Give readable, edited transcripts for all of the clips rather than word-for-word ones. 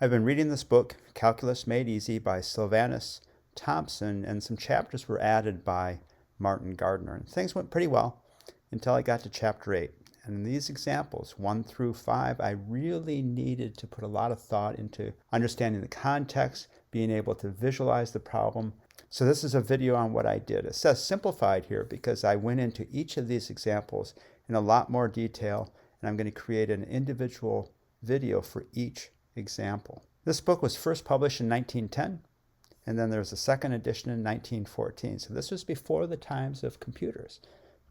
I've been reading this book, Calculus Made Easy by Sylvanus Thompson, and some chapters were added by Martin Gardner. And things went pretty well until I got to chapter 8. And in these examples, 1 through 5, I really needed to put a lot of thought into understanding the context, being able to visualize the problem. So this is a video on what I did. It says simplified here because I went into each of these examples in a lot more detail, and I'm going to create an individual video for each example. This book was first published in 1910, and then there was a second edition in 1914. So this was before the times of computers.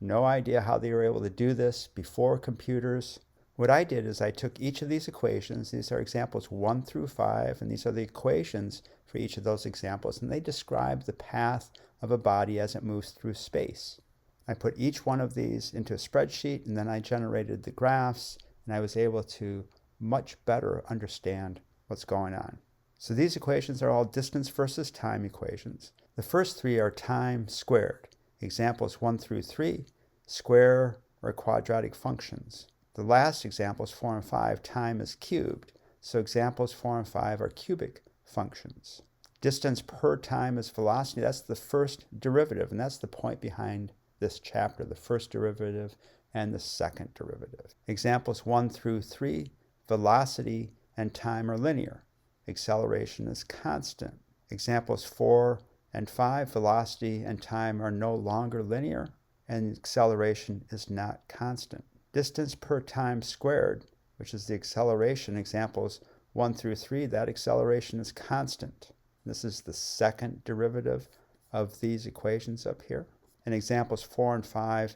No idea how they were able to do this before computers. What I did is I took each of these equations, these are examples 1 through 5, and these are the equations for each of those examples, and they describe the path of a body as it moves through space. I put each one of these into a spreadsheet, and then I generated the graphs, and I was able to much better understand what's going on. So these equations are all distance versus time equations. The first three are time squared. Examples 1 through 3, square or quadratic functions. The last examples, 4 and 5, time is cubed. So examples 4 and 5 are cubic functions. Distance per time is velocity. That's the first derivative, and that's the point behind this chapter, the first derivative and the second derivative. Examples 1 through 3, velocity and time are linear. Acceleration is constant. Examples 4 and 5, velocity and time are no longer linear, and acceleration is not constant. Distance per time squared, which is the acceleration, examples 1 through 3, that acceleration is constant. This is the second derivative of these equations up here. In examples 4 and 5,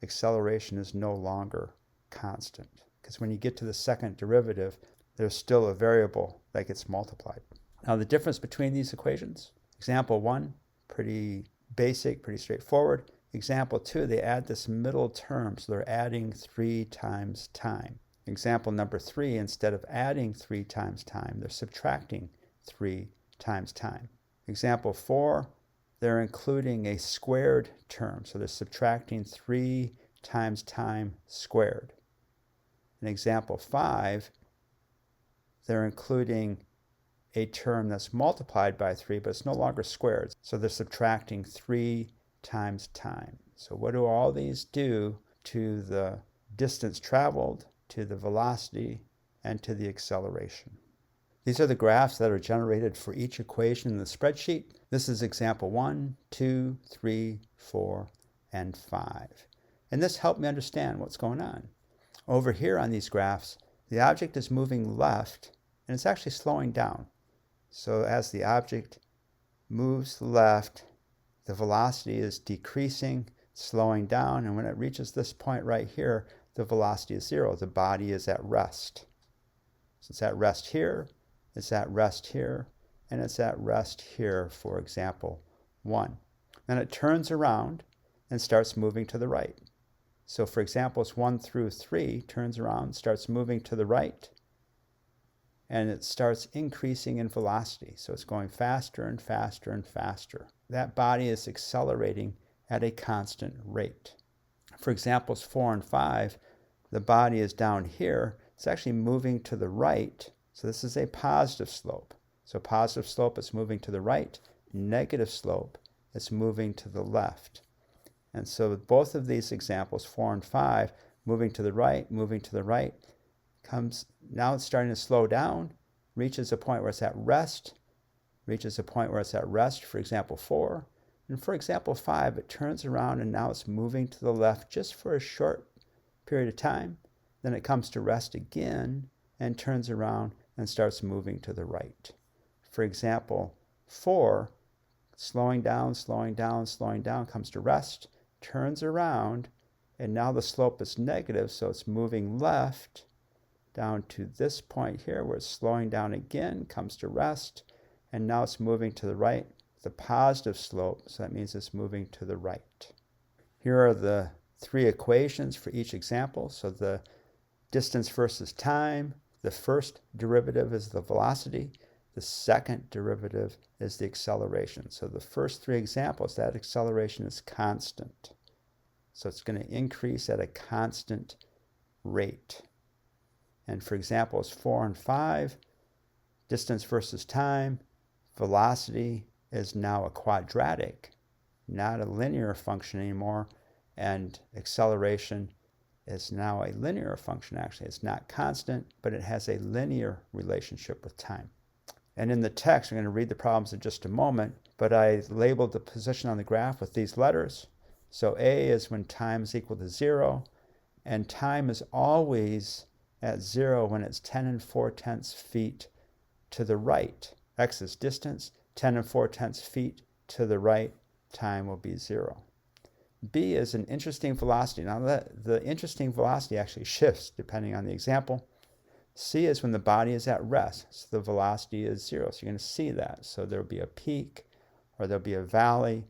acceleration is no longer constant, because when you get to the second derivative, there's still a variable that gets multiplied. Now the difference between these equations, example 1, pretty basic, pretty straightforward. Example 2, they add this middle term, so they're adding 3 times time. Example number 3, instead of adding 3 times time, they're subtracting 3 times time. Example 4, they're including a squared term, so they're subtracting 3 times time squared. In example 5, they're including a term that's multiplied by 3, but it's no longer squared, so they're subtracting 3 times time. So what do all these do to the distance traveled, to the velocity, and to the acceleration? These are the graphs that are generated for each equation in the spreadsheet. This is example 1, 2, 3, 4, and 5. And this helped me understand what's going on. Over here on these graphs, the object is moving left, and it's actually slowing down. So as the object moves left, the velocity is decreasing, slowing down, and when it reaches this point right here, the velocity is 0. The body is at rest. So it's at rest here, it's at rest here, and it's at rest here for example 1. Then it turns around and starts moving to the right. So for examples 1 through 3, turns around, starts moving to the right, and it starts increasing in velocity. So it's going faster and faster and faster. That body is accelerating at a constant rate. For examples 4 and 5, the body is down here. It's actually moving to the right. So this is a positive slope. So positive slope is moving to the right. Negative slope is moving to the left. And so both of these examples, 4 and 5, moving to the right, now it's starting to slow down, reaches a point where it's at rest, for example 4. And for example 5, it turns around and now it's moving to the left just for a short period of time. Then it comes to rest again and turns around and starts moving to the right. For example 4, slowing down, comes to rest, turns around, and now the slope is negative, so it's moving left down to this point here where it's slowing down again, comes to rest, and now it's moving to the right, the positive slope, so that means it's moving to the right. Here are the 3 equations for each example. So the distance versus time, the first derivative is the velocity, the second derivative is the acceleration. So the first 3 examples, that acceleration is constant. So it's going to increase at a constant rate. And for examples 4 and 5, Distance versus time. Velocity is now a quadratic, not a linear function anymore, and acceleration is now a linear function. Actually, it's not constant, but it has a linear relationship with time. And in the text, we're going to read the problems in just a moment, but I labeled the position on the graph with these letters. So A is when time is equal to 0, and time is always at 0 when it's 10 4/10 feet to the right. X is distance, 10 4/10 feet to the right, time will be 0. B is an interesting velocity. Now the interesting velocity actually shifts depending on the example. C is when the body is at rest, so the velocity is 0. So you're going to see that. So there'll be a peak or there'll be a valley,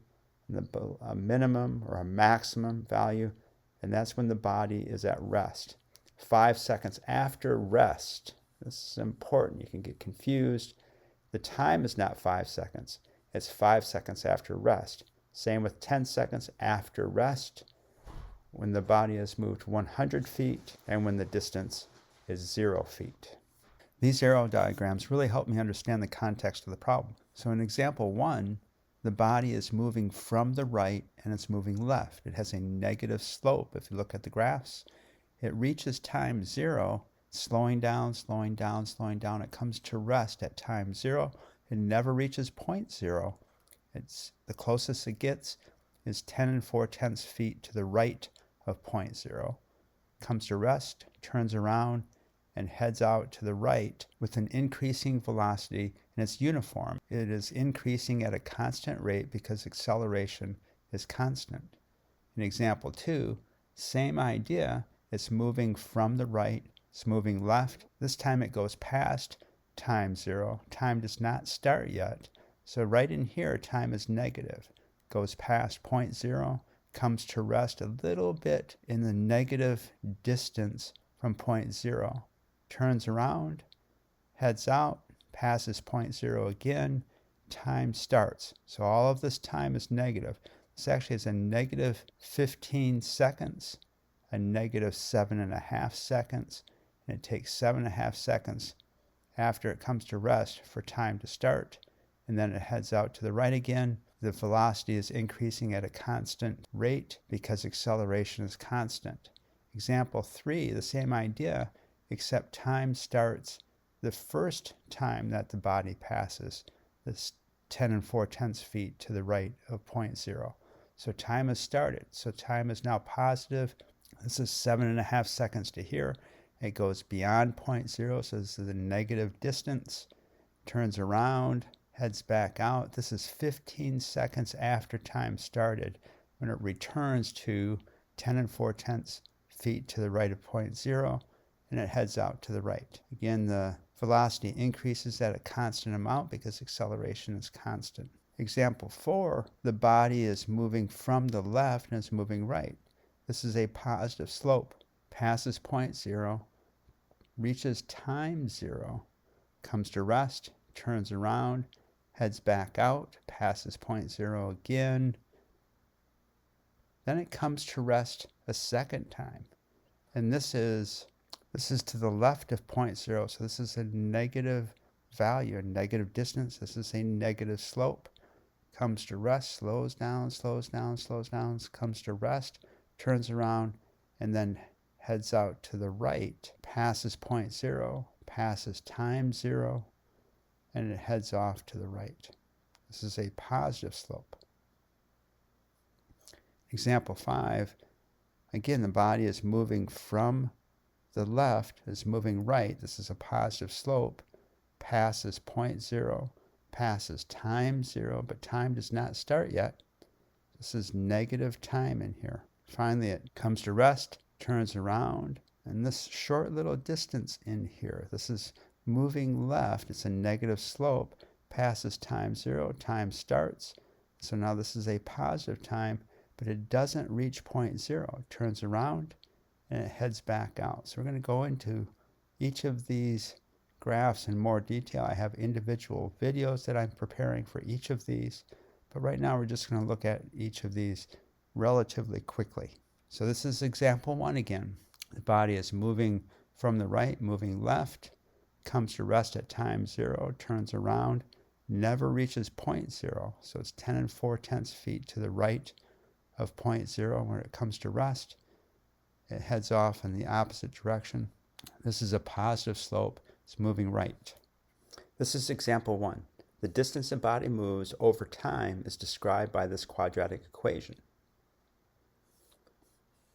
a minimum or a maximum value, and that's when the body is at rest. 5 seconds after rest, this is important, you can get confused. The time is not 5 seconds, it's 5 seconds after rest. Same with 10 seconds after rest, when the body has moved 100 feet and when the distance is 0 feet. These arrow diagrams really help me understand the context of the problem. So in example 1, the body is moving from the right and it's moving left. It has a negative slope. If you look at the graphs, it reaches time 0, slowing down, slowing down, slowing down. It comes to rest at time 0. It never reaches point 0. It's the closest it gets is 10 4/10 feet to the right of point 0. Comes to rest, turns around, and heads out to the right with an increasing velocity, and it's uniform. It is increasing at a constant rate because acceleration is constant. In example 2, same idea. It's moving from the right, it's moving left. This time it goes past time 0. Time does not start yet. So right in here, time is negative. Goes past point 0, comes to rest a little bit in the negative distance from point 0. Turns around, heads out, passes point 0 again, time starts. So all of this time is negative. This actually is a negative 15 seconds, a negative 7.5 seconds, and it takes 7.5 seconds after it comes to rest for time to start, and then it heads out to the right again. The velocity is increasing at a constant rate because acceleration is constant. Example 3, the same idea, except time starts the first time that the body passes this 10 4/10 feet to the right of point 0. So time has started. So time is now positive. This is 7.5 seconds to here. It goes beyond point 0, so this is a negative distance. Turns around, heads back out. This is 15 seconds after time started when it returns to 10 4/10 feet to the right of point 0, and it heads out to the right. Again, the velocity increases at a constant amount because acceleration is constant. Example 4, the body is moving from the left and it's moving right. This is a positive slope. Passes point 0, reaches time 0, comes to rest, turns around, heads back out, passes point 0 again. Then it comes to rest a second time. And this is to the left of point 0, so this is a negative value, a negative distance. This is a negative slope. Comes to rest, slows down, slows down, slows down, comes to rest, turns around, and then heads out to the right, passes point 0, passes time 0, and it heads off to the right. This is a positive slope. Example 5, again, the body is moving from the left, is moving right. This is a positive slope, passes point 0, passes time 0, but time does not start yet. This is negative time in here. Finally, it comes to rest, turns around, and this short little distance in here, this is moving left. It's a negative slope, passes time 0, time starts. So now this is a positive time, but it doesn't reach point 0. It turns around and it heads back out. So we're going to go into each of these graphs in more detail. I have individual videos that I'm preparing for each of these, but right now we're just going to look at each of these relatively quickly. So this is example 1 again. The body is moving from the right, moving left. comes to rest at time 0, turns around, never reaches point 0. So it's 10 4/10 feet to the right of point 0. When it comes to rest, it heads off in the opposite direction. This is a positive slope. It's moving right. This is example 1. The distance a body moves over time is described by this quadratic equation.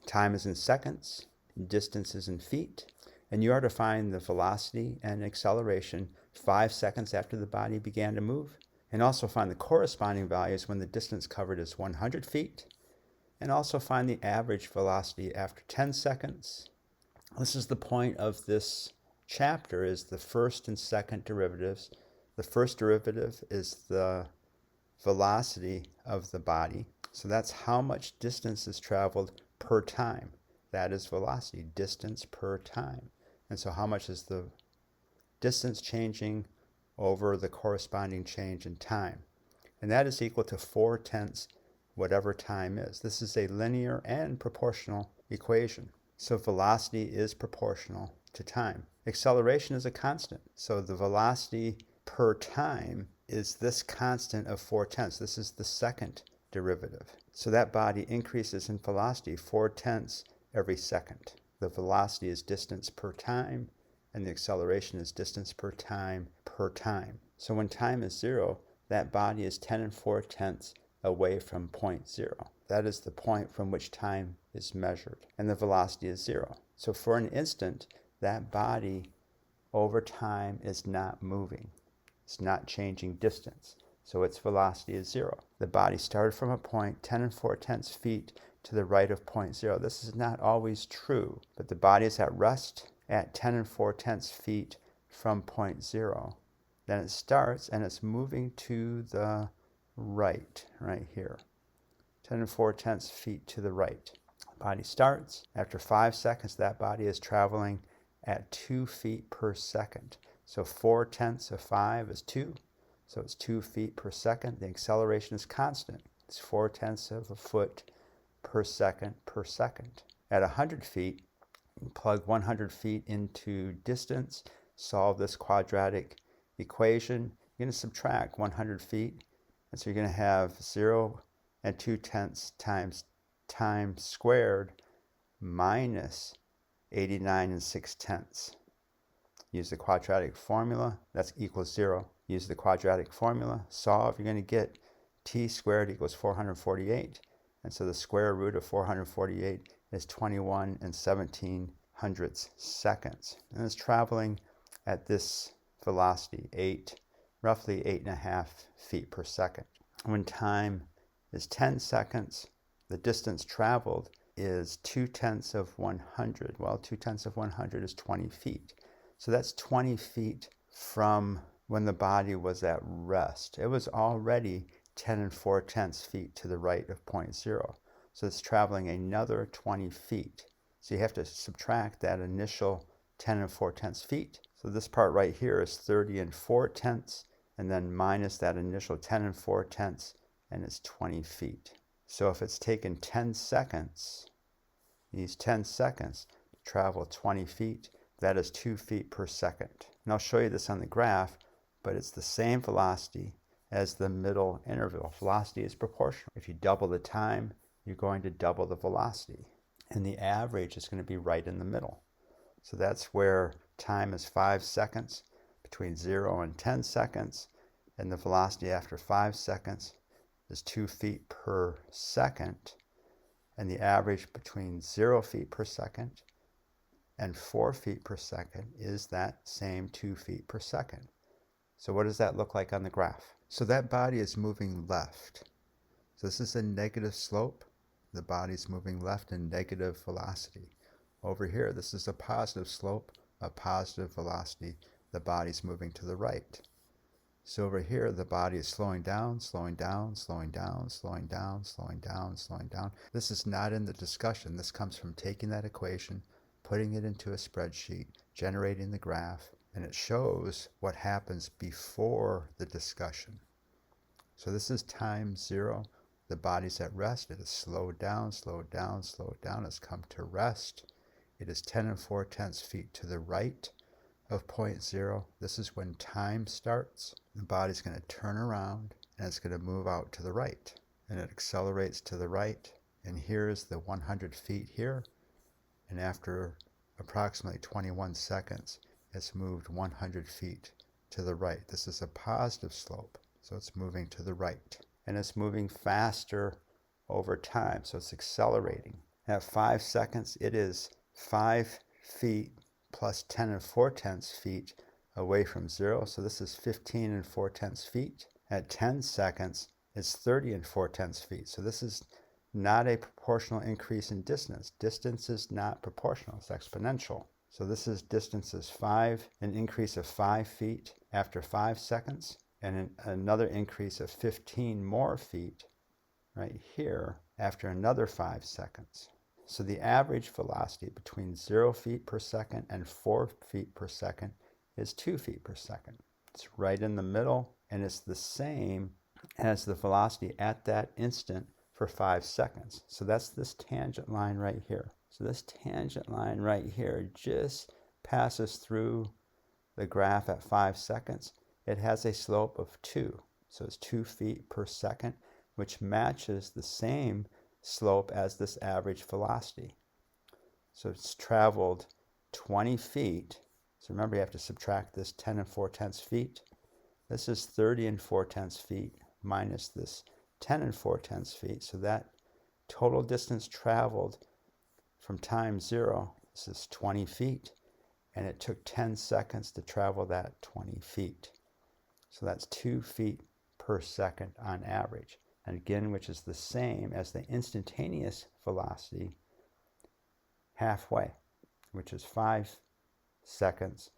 Time is in seconds, distance is in feet, and you are to find the velocity and acceleration 5 seconds after the body began to move, and also find the corresponding values when the distance covered is 100 feet, and also find the average velocity after 10 seconds. This is the point of this chapter, is the first and second derivatives. The first derivative is the velocity of the body. So that's how much distance is traveled per time. That is velocity, distance per time. And so how much is the distance changing over the corresponding change in time? And that is equal to 4/10 whatever time is. This is a linear and proportional equation. So velocity is proportional to time. Acceleration is a constant. So the velocity per time is this constant of 4/10. This is the second derivative. So that body increases in velocity 4/10 every second. The velocity is distance per time, and the acceleration is distance per time per time. So when time is 0, that body is 10 4/10 away from point 0. That is the point from which time is measured, and the velocity is 0. So for an instant, that body over time is not moving. It's not changing distance, so its velocity is 0. The body started from a point 10 4/10 feet to the right of point 0. This is not always true, but the body is at rest at 10 4/10 feet from point 0. Then it starts and it's moving to the right here. 10 4/10 feet to the right. Body starts. After 5 seconds, that body is traveling at 2 feet per second. So 4/10 of 5 is 2. So it's 2 feet per second. The acceleration is constant. It's 4/10 of a foot per second per second. At 100 feet, you plug 100 feet into distance, solve this quadratic equation. You're going to subtract 100 feet. And so you're going to have 0 and 2/10 times time squared minus 89 and 6/10. Use the quadratic formula. That's equals 0. Use the quadratic formula. Solve. You're going to get t squared equals 448. And so the square root of 448 is 21 and 17 seconds. And it's traveling at this velocity, roughly 8.5 feet per second. When time is 10 seconds, the distance traveled is 2/10 of 100. Well, 2/10 of 100 is 20 feet. So that's 20 feet from when the body was at rest. It was already 10 4/10 feet to the right of point 0. So it's traveling another 20 feet. So you have to subtract that initial 10 4/10 feet. So this part right here is 30 4/10, and then minus that initial 10 4/10, and it's 20 feet. So if it's taken 10 seconds, these 10 seconds to travel 20 feet, that is 2 feet per second. And I'll show you this on the graph, but it's the same velocity as the middle interval. Velocity is proportional. If you double the time, you're going to double the velocity. And the average is going to be right in the middle. So that's where time is 5 seconds, between 0 and 10 seconds, and the velocity after 5 seconds is 2 feet per second, and the average between 0 feet per second and 4 feet per second is that same 2 feet per second. So what does that look like on the graph? So that body is moving left. So this is a negative slope. The body's moving left in negative velocity. Over here, this is a positive slope, a positive velocity. The body's moving to the right. So over here, the body is slowing down, slowing down, slowing down, slowing down, slowing down, slowing down. This is not in the discussion. This comes from taking that equation, putting it into a spreadsheet, generating the graph, and it shows what happens before the discussion. So this is time 0. The body's at rest. It has slowed down, slowed down, slowed down. It's come to rest. It is 10 4/10 feet to the right of point zero, this is when time starts. The body's going to turn around and it's going to move out to the right. And it accelerates to the right. And here's the 100 feet here. And after approximately 21 seconds, it's moved 100 feet to the right. This is a positive slope, so it's moving to the right. And it's moving faster over time, so it's accelerating. At 5 seconds, it is 5 feet plus 10 4/10 feet away from zero, so this is 15 4/10 feet. At 10 seconds, it's 30 4/10 feet, so this is not a proportional increase in distance. Distance is not proportional, it's exponential. So this is distance is 5, an increase of 5 feet after 5 seconds, and another increase of 15 more feet right here after another 5 seconds. So the average velocity between 0 feet per second and 4 feet per second is 2 feet per second. It's right in the middle, and it's the same as the velocity at that instant for 5 seconds. So that's this tangent line right here. So this tangent line right here just passes through the graph at 5 seconds. It has a slope of 2. So it's 2 feet per second, which matches the same slope as this average velocity. So it's traveled 20 feet. So remember, you have to subtract this 10 4/10 feet. This is 30 4/10 feet minus this 10 4/10 feet. So that total distance traveled from time 0, this is 20 feet. And it took 10 seconds to travel that 20 feet. So that's 2 feet per second on average. And again, which is the same as the instantaneous velocity halfway, which is 5 seconds.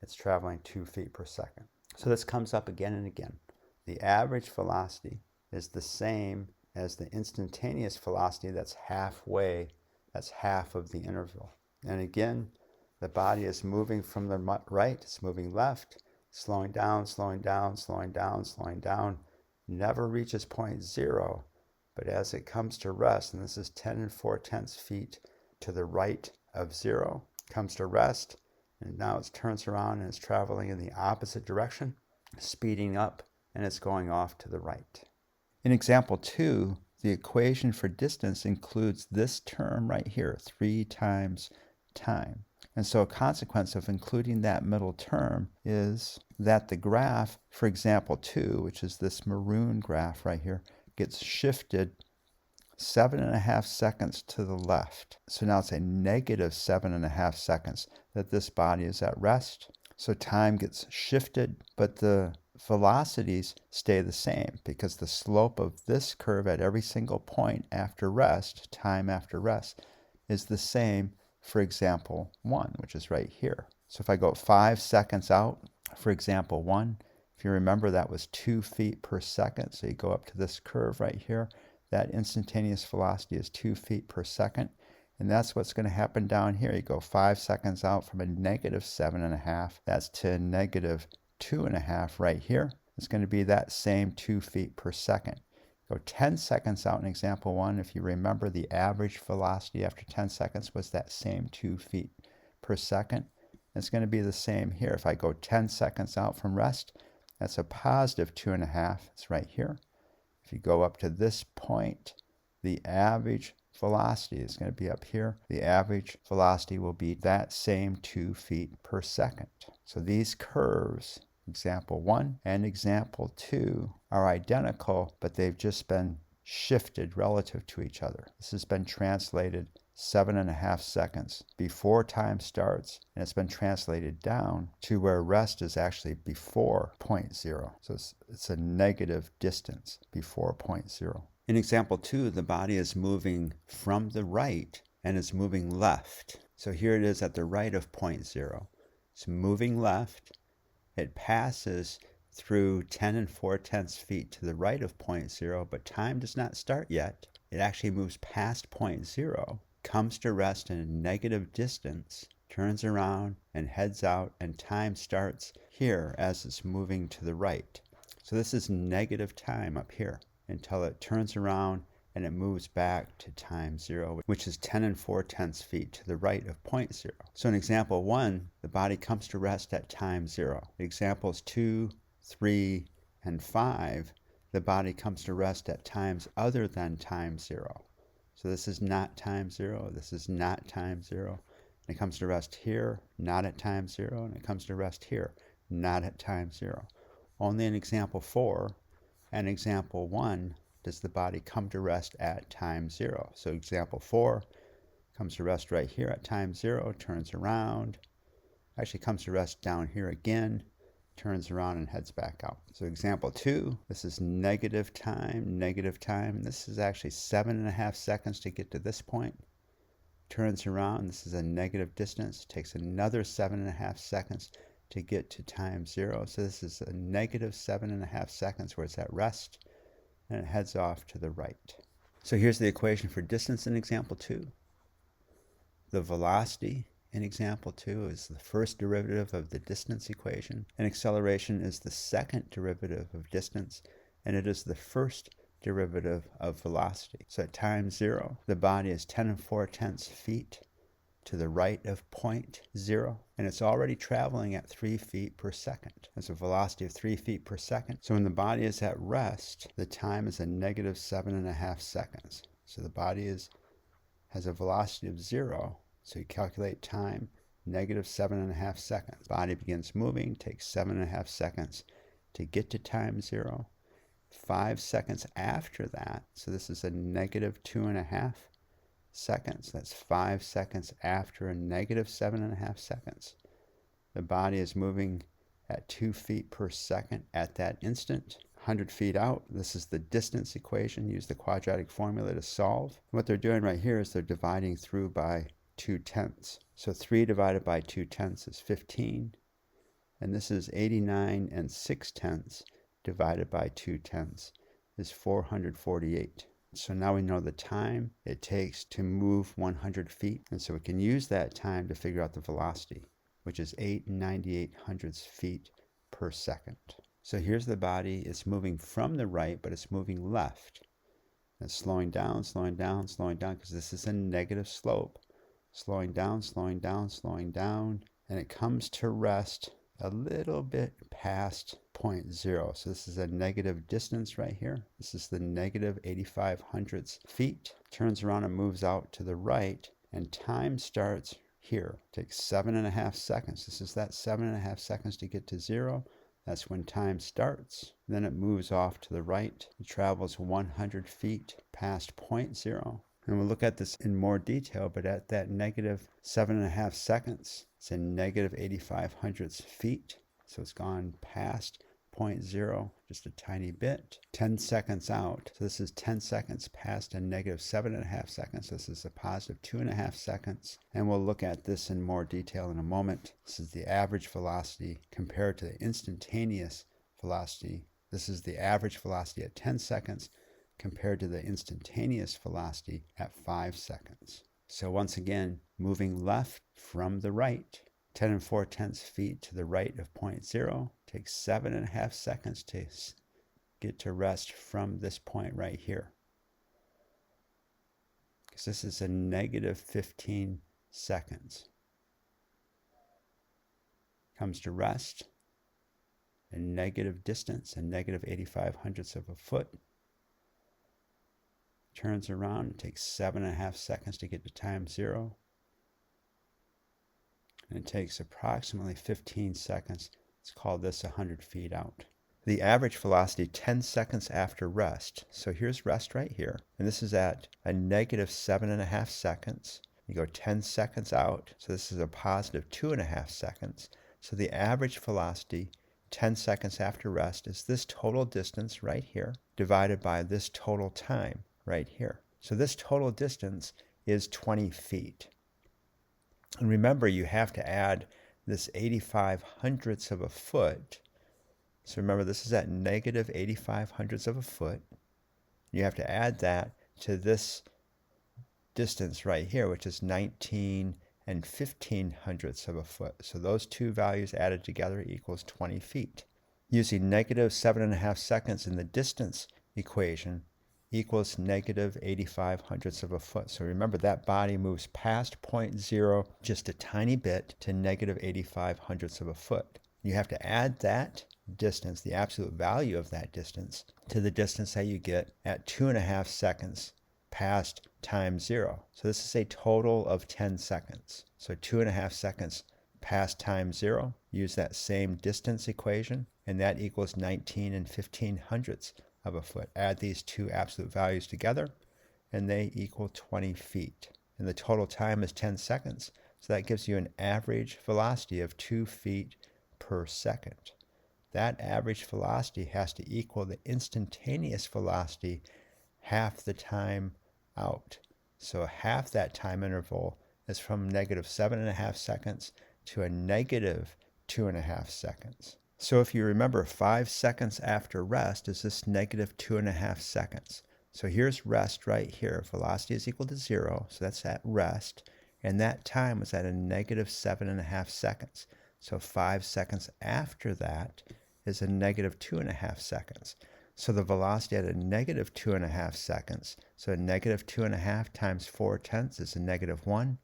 It's traveling 2 feet per second. So this comes up again and again. The average velocity is the same as the instantaneous velocity that's halfway, that's half of the interval. And again, the body is moving from the right, it's moving left, slowing down, slowing down, slowing down, slowing down. Never reaches point 0, but as it comes to rest, and this is 10 4/10 feet to the right of 0, comes to rest, and now it turns around and it's traveling in the opposite direction, speeding up, and it's going off to the right. In example 2, the equation for distance includes this term right here, 3 times time. And so a consequence of including that middle term is that the graph, for example 2, which is this maroon graph right here, gets shifted 7.5 seconds to the left. So now it's a negative 7.5 seconds that this body is at rest. So time gets shifted, but the velocities stay the same because the slope of this curve at every single point after rest, time after rest, is the same for example 1, which is right here. So if I go 5 seconds out for example 1, if you remember that was 2 feet per second. So you go up to this curve right here. That instantaneous velocity is 2 feet per second. And that's what's going to happen down here. You go 5 seconds out from a negative 7.5. That's to a negative 2.5 right here. It's going to be that same 2 feet per second. Go 10 seconds out in example 1. If you remember, the average velocity after 10 seconds was that same 2 feet per second. It's going to be the same here. If I go 10 seconds out from rest, that's a positive 2.5. It's right here. If you go up to this point, the average velocity is going to be up here. The average velocity will be that same 2 feet per second. So these curves, example 1 and example 2, are identical, but they've just been shifted relative to each other. This has been translated 7.5 seconds before time starts, and it's been translated down to where rest is actually before point 0. So it's a negative distance before point 0. In example 2, the body is moving from the right and it's moving left. So here it is at the right of point 0. It's moving left. It passes through 10 4/10 feet to the right of point 0, but time does not start yet. It actually moves past point 0, comes to rest in a negative distance, turns around and heads out, and time starts here as it's moving to the right. So this is negative time up here until it turns around and it moves back to time 0, which is 10 4/10 feet to the right of point 0. So in example 1, the body comes to rest at time 0. Examples 2, 3, and 5, the body comes to rest at times other than time 0. So this is not time 0, this is not time 0. And it comes to rest here, not at time 0, and it comes to rest here, not at time 0. Only in example 4 and example 1 does the body come to rest at time 0. So example 4 comes to rest right here at time 0, turns around, actually comes to rest down here again, turns around and heads back out. So example 2, this is negative time, and this is actually 7.5 seconds to get to this point. Turns around, this is a negative distance, takes another 7.5 seconds to get to time 0. So this is a negative 7.5 seconds where it's at rest, and it heads off to the right. So here's the equation for distance in example 2. The velocity in example 2 is the first derivative of the distance equation, and acceleration is the second derivative of distance, and it is the first derivative of velocity. So at time 0, the body is 10 4/10 feet to the right of point 0, and it's already traveling at 3 feet per second. That's a velocity of 3 feet per second. So when the body is at rest, the time is a negative 7.5 seconds. So the body has a velocity of 0, so you calculate time, negative 7.5 seconds. Body begins moving, takes 7.5 seconds to get to time 0. 5 seconds after that, so this is a negative 2.5 seconds. That's 5 seconds after a negative 7.5 seconds. The body is moving at 2 feet per second at that instant. 100 feet out, this is the distance equation. Use the quadratic formula to solve. What they're doing right here is they're dividing through by 2/10. So 3 divided by 2/10 is 15. And this is 89 6/10 divided by 2/10 is 448. So now we know the time it takes to move 100 feet. And so we can use that time to figure out the velocity, which is 8/9800 feet per second. So here's the body. It's moving from the right, but it's moving left. It's slowing down, because this is a negative slope. Slowing down, and it comes to rest a little bit past point 0. So this is a negative distance right here. This is the negative 8/8500 feet. Turns around and moves out to the right, and time starts here. Takes 7.5 seconds. This is that 7.5 seconds to get to 0. That's when time starts. Then it moves off to the right. It travels 100 feet past point 0. And we'll look at this in more detail, but at that negative 7.5 seconds, it's a negative 8/8500 feet. So it's gone past point 0 just a tiny bit. 10 seconds out. So this is 10 seconds past a negative 7.5 seconds. This is a positive 2.5 seconds. And we'll look at this in more detail in a moment. This is the average velocity compared to the instantaneous velocity. This is the average velocity at 10 seconds compared to the instantaneous velocity at 5 seconds. So once again, moving left from the right, 10 4/10 feet to the right of point 0, takes 7.5 seconds to get to rest from this point right here. Because this is a negative 15 seconds. Comes to rest, a negative distance, a negative 8/8500 of a foot. Turns around, it takes 7.5 seconds to get to time 0. And it takes approximately 15 seconds. Let's call this 100 feet out. The average velocity 10 seconds after rest. So here's rest right here. And this is at a negative 7.5 seconds. You go 10 seconds out. So this is a positive 2.5 seconds. So the average velocity 10 seconds after rest is this total distance right here divided by this total time right here. So this total distance is 20 feet. And remember, you have to add this 8/8500 of a foot. So remember, this is at negative 8/8500 of a foot. You have to add that to this distance right here, which is 19 1500 of a foot. So those two values added together equals 20 feet. Using negative 7.5 seconds in the distance equation equals negative 85 hundredths of a foot. So remember, that body moves past point 0 just a tiny bit to negative 85 hundredths of a foot. You have to add that distance, the absolute value of that distance, to the distance that you get at 2.5 seconds past time 0. So this is a total of 10 seconds. So 2.5 seconds past time 0, use that same distance equation, and that equals 19 15 hundredths of a foot. Add these two absolute values together, and they equal 20 feet. And the total time is 10 seconds. So that gives you an average velocity of 2 feet per second. That average velocity has to equal the instantaneous velocity half the time out. So half that time interval is from negative 7.5 seconds to a negative 2.5 seconds. So if you remember, 5 seconds after rest is this negative 2.5 seconds. So here's rest right here. Velocity is equal to 0, so that's at rest. And that time was at a negative 7.5 seconds. So 5 seconds after that is a negative 2.5 seconds. So the velocity at a negative 2.5 seconds, so a negative 2.5 times 4/10 is a negative 1.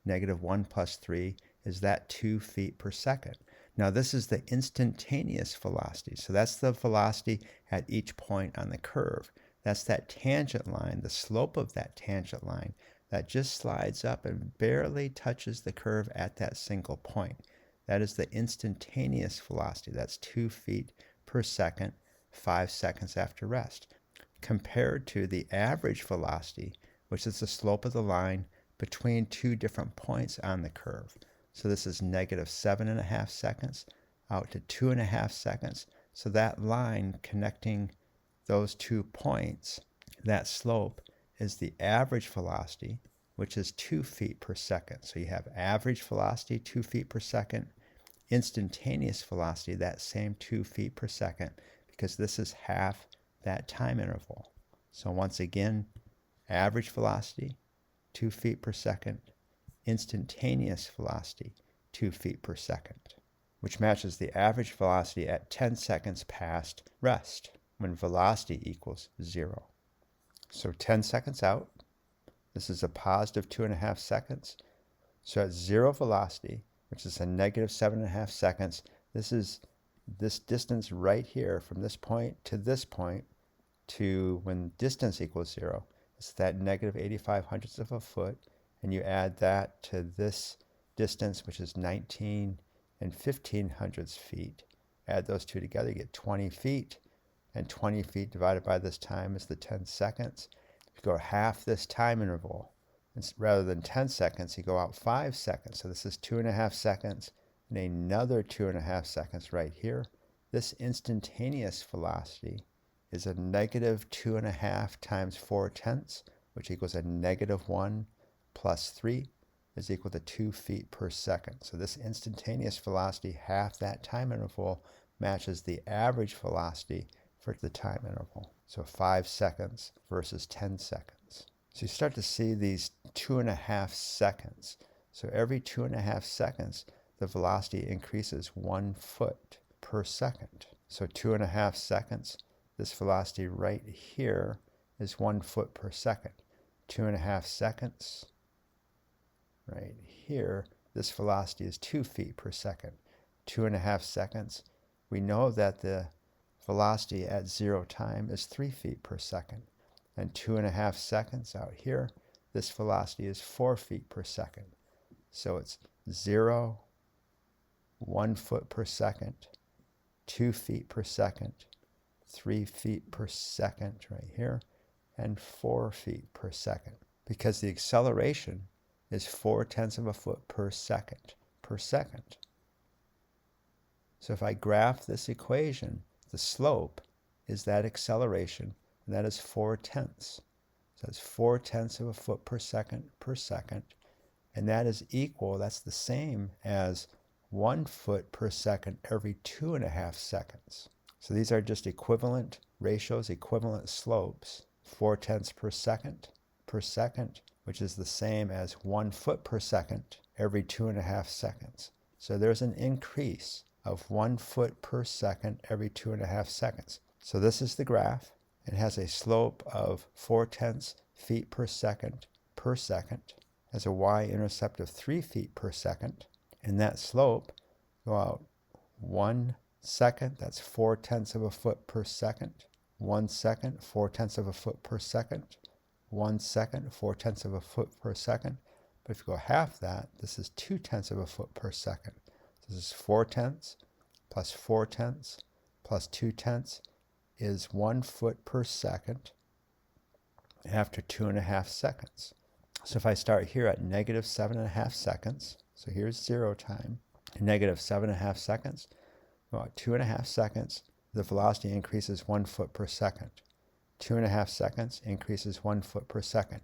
Negative 1 plus 3 is that 2 feet per second. Now this is the instantaneous velocity. So that's the velocity at each point on the curve. That's that tangent line, the slope of that tangent line that just slides up and barely touches the curve at that single point. That is the instantaneous velocity. That's 2 feet per second, 5 seconds after rest, compared to the average velocity, which is the slope of the line between two different points on the curve. So this is negative 7.5 seconds out to 2.5 seconds. So that line connecting those 2 points, that slope, is the average velocity, which is 2 feet per second. So you have average velocity, 2 feet per second, instantaneous velocity, that same 2 feet per second, because this is half that time interval. So once again, average velocity, 2 feet per second, instantaneous velocity, 2 feet per second, which matches the average velocity at 10 seconds past rest, when velocity equals 0. So 10 seconds out, this is a positive 2.5 seconds. So at 0 velocity, which is a negative 7.5 seconds, this is this distance right here from this point to when distance equals 0. It's that negative 85 hundredths of a foot, and you add that to this distance, which is 19 15 hundredths feet. Add those two together, you get 20 feet, and 20 feet divided by this time is the 10 seconds. If you go half this time interval, rather than 10 seconds, you go out 5 seconds. So this is 2.5 seconds, and another 2.5 seconds right here. This instantaneous velocity is a negative 2.5 times 4/10, which equals a negative 1 plus 3 is equal to 2 feet per second. So this instantaneous velocity, half that time interval, matches the average velocity for the time interval. So 5 seconds versus 10 seconds. So you start to see these 2.5 seconds. So every 2.5 seconds, the velocity increases 1 foot per second. So 2.5 seconds, this velocity right here is 1 foot per second. 2.5 seconds, right here, this velocity is 2 feet per second. 2.5 seconds, we know that the velocity at 0 time is 3 feet per second. And 2.5 seconds out here, this velocity is 4 feet per second. So it's 0, 1 foot per second, 2 feet per second, 3 feet per second right here, and 4 feet per second. Because the acceleration is 4/10 of a foot per second. So if I graph this equation, the slope is that acceleration, and that is 4/10. So that's 4/10 of a foot per second, and that is equal, that's the same as 1 foot per second every 2.5 seconds. So these are just equivalent ratios, equivalent slopes. 4/10 per second, which is the same as 1 foot per second every 2.5 seconds. So there's an increase of 1 foot per second every 2.5 seconds. So this is the graph. It has a slope of 4/10 feet per second, has a y-intercept of 3 feet per second, and that slope, go out 1 second, that's 4/10 of a foot per second, 1 second, 4/10 of a foot per second, 1 second, 4/10 of a foot per second. But if you go half that, this is 2/10 of a foot per second. This is 4/10 plus 4/10 plus 2/10 is 1 foot per second after 2.5 seconds. So if I start here at negative 7.5 seconds, so here's 0 time, negative 7.5 seconds, about 2.5 seconds, the velocity increases 1 foot per second. 2.5 seconds increases 1 foot per second.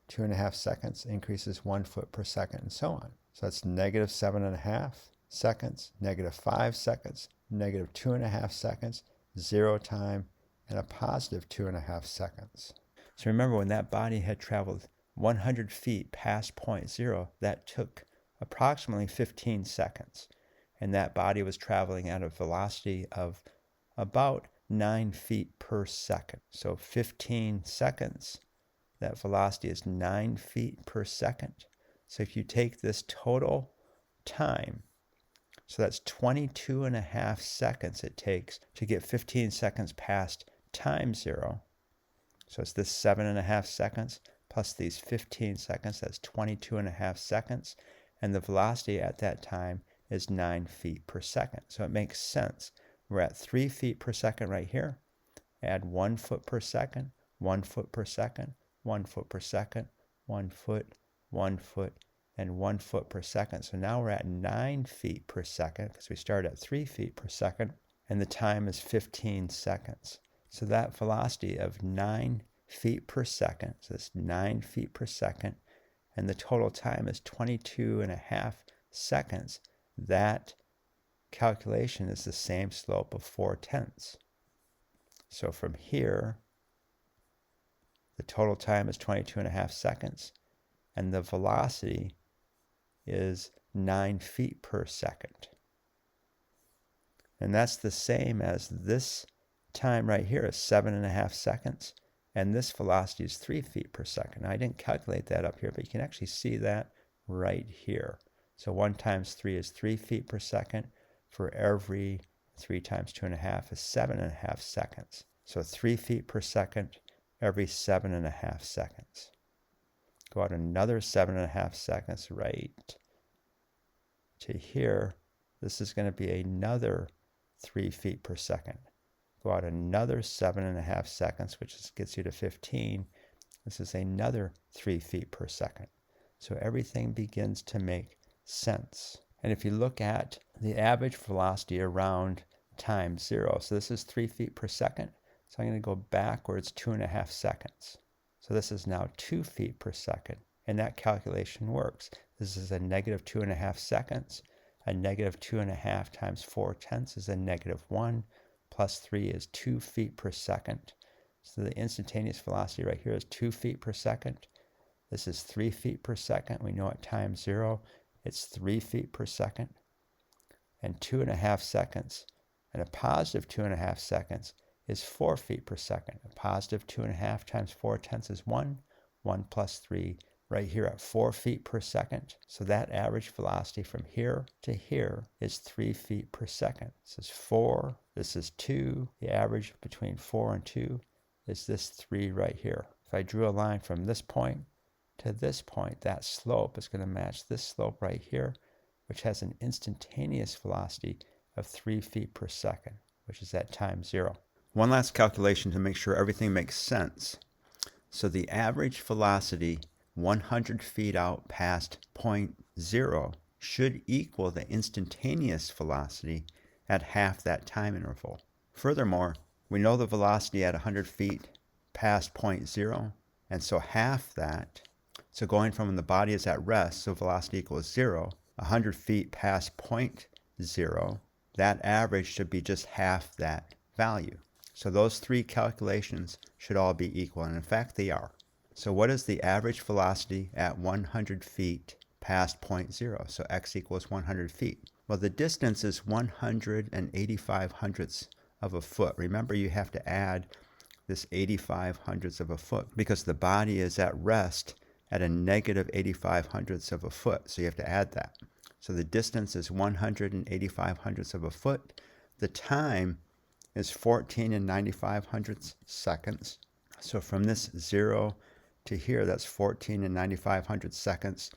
2.5 seconds increases 1 foot per second, and so on. So that's negative 7.5 seconds, negative 5 seconds, negative 2.5 seconds, 0 time, and a positive 2.5 seconds. So remember, when that body had traveled 100 feet past point 0, that took approximately 15 seconds. And that body was traveling at a velocity of about 9 feet per second. So 15 seconds, that velocity is 9 feet per second. So if you take this total time, so that's 22.5 seconds it takes to get 15 seconds past time 0. So it's this 7.5 seconds plus these 15 seconds, that's 22.5 seconds. And the velocity at that time is 9 feet per second. So it makes sense. We're at 3 feet per second right here. Add 1 foot per second, 1 foot per second, 1 foot per second, 1 foot, 1 foot, and 1 foot per second. So now we're at 9 feet per second because we started at 3 feet per second, and the time is 15 seconds. So that velocity of 9 feet per second, so it's 9 feet per second, and the total time is 22.5 seconds. That calculation is the same slope of 4/10. So from here, the total time is 22.5 seconds, and the velocity is 9 feet per second. And that's the same as this time right here is 7.5 seconds, and this velocity is 3 feet per second. Now, I didn't calculate that up here, but you can actually see that right here. So 1 times 3 is 3 feet per second. For every 3 times 2.5 is 7.5 seconds. So 3 feet per second every 7.5 seconds. Go out another 7.5 seconds right to here. This is going to be another 3 feet per second. Go out another 7.5 seconds, which gets you to 15. This is another 3 feet per second. So everything begins to make sense. And if you look at the average velocity around time 0, so this is 3 feet per second. So I'm going to go backwards 2.5 seconds. So this is now 2 feet per second. And that calculation works. This is a negative 2.5 seconds. A negative 2.5 times 4/10 is a negative 1. Plus 3 is 2 feet per second. So the instantaneous velocity right here is 2 feet per second. This is 3 feet per second. We know at time 0, it's 3 feet per second. And 2.5 seconds. And a positive 2.5 seconds is 4 feet per second. A positive 2.5 times 4/10 is 1. 1 plus 3 right here at 4 feet per second. So that average velocity from here to here is 3 feet per second. This is 4. This is 2. The average between 4 and 2 is this 3 right here. If I drew a line from this point to this point, that slope is going to match this slope right here, which has an instantaneous velocity of 3 feet per second, which is at time 0. One last calculation to make sure everything makes sense. So the average velocity 100 feet out past point 0 should equal the instantaneous velocity at half that time interval. Furthermore, we know the velocity at 100 feet past point 0, and so half that, so going from when the body is at rest, so velocity equals 0, 100 feet past point 0, that average should be just half that value. So those 3 calculations should all be equal, and in fact they are. So what is the average velocity at 100 feet past point 0? So x equals 100 feet. Well, the distance is 185 hundredths of a foot. Remember, you have to add this 85 hundredths of a foot, because the body is at rest at a negative 85 hundredths of a foot. So you have to add that. So the distance is 185 hundredths of a foot. The time is 14 and 95 hundredths seconds. So from this 0 to here, that's 14 and 95 hundredths seconds.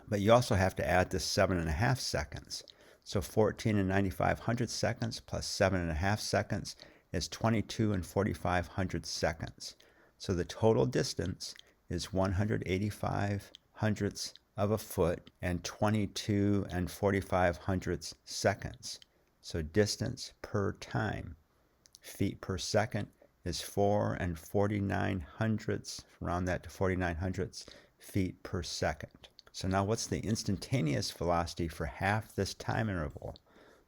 But you also have to add this 7.5 seconds. So 14 and 95 hundredths seconds plus 7.5 seconds is 22 and 45 hundredths seconds. So the total distance is 185 hundredths of a foot and 22 and 45 hundredths seconds. So distance per time, feet per second, is 4 and 49 hundredths, round that to 49 hundredths, feet per second. So now what's the instantaneous velocity for half this time interval?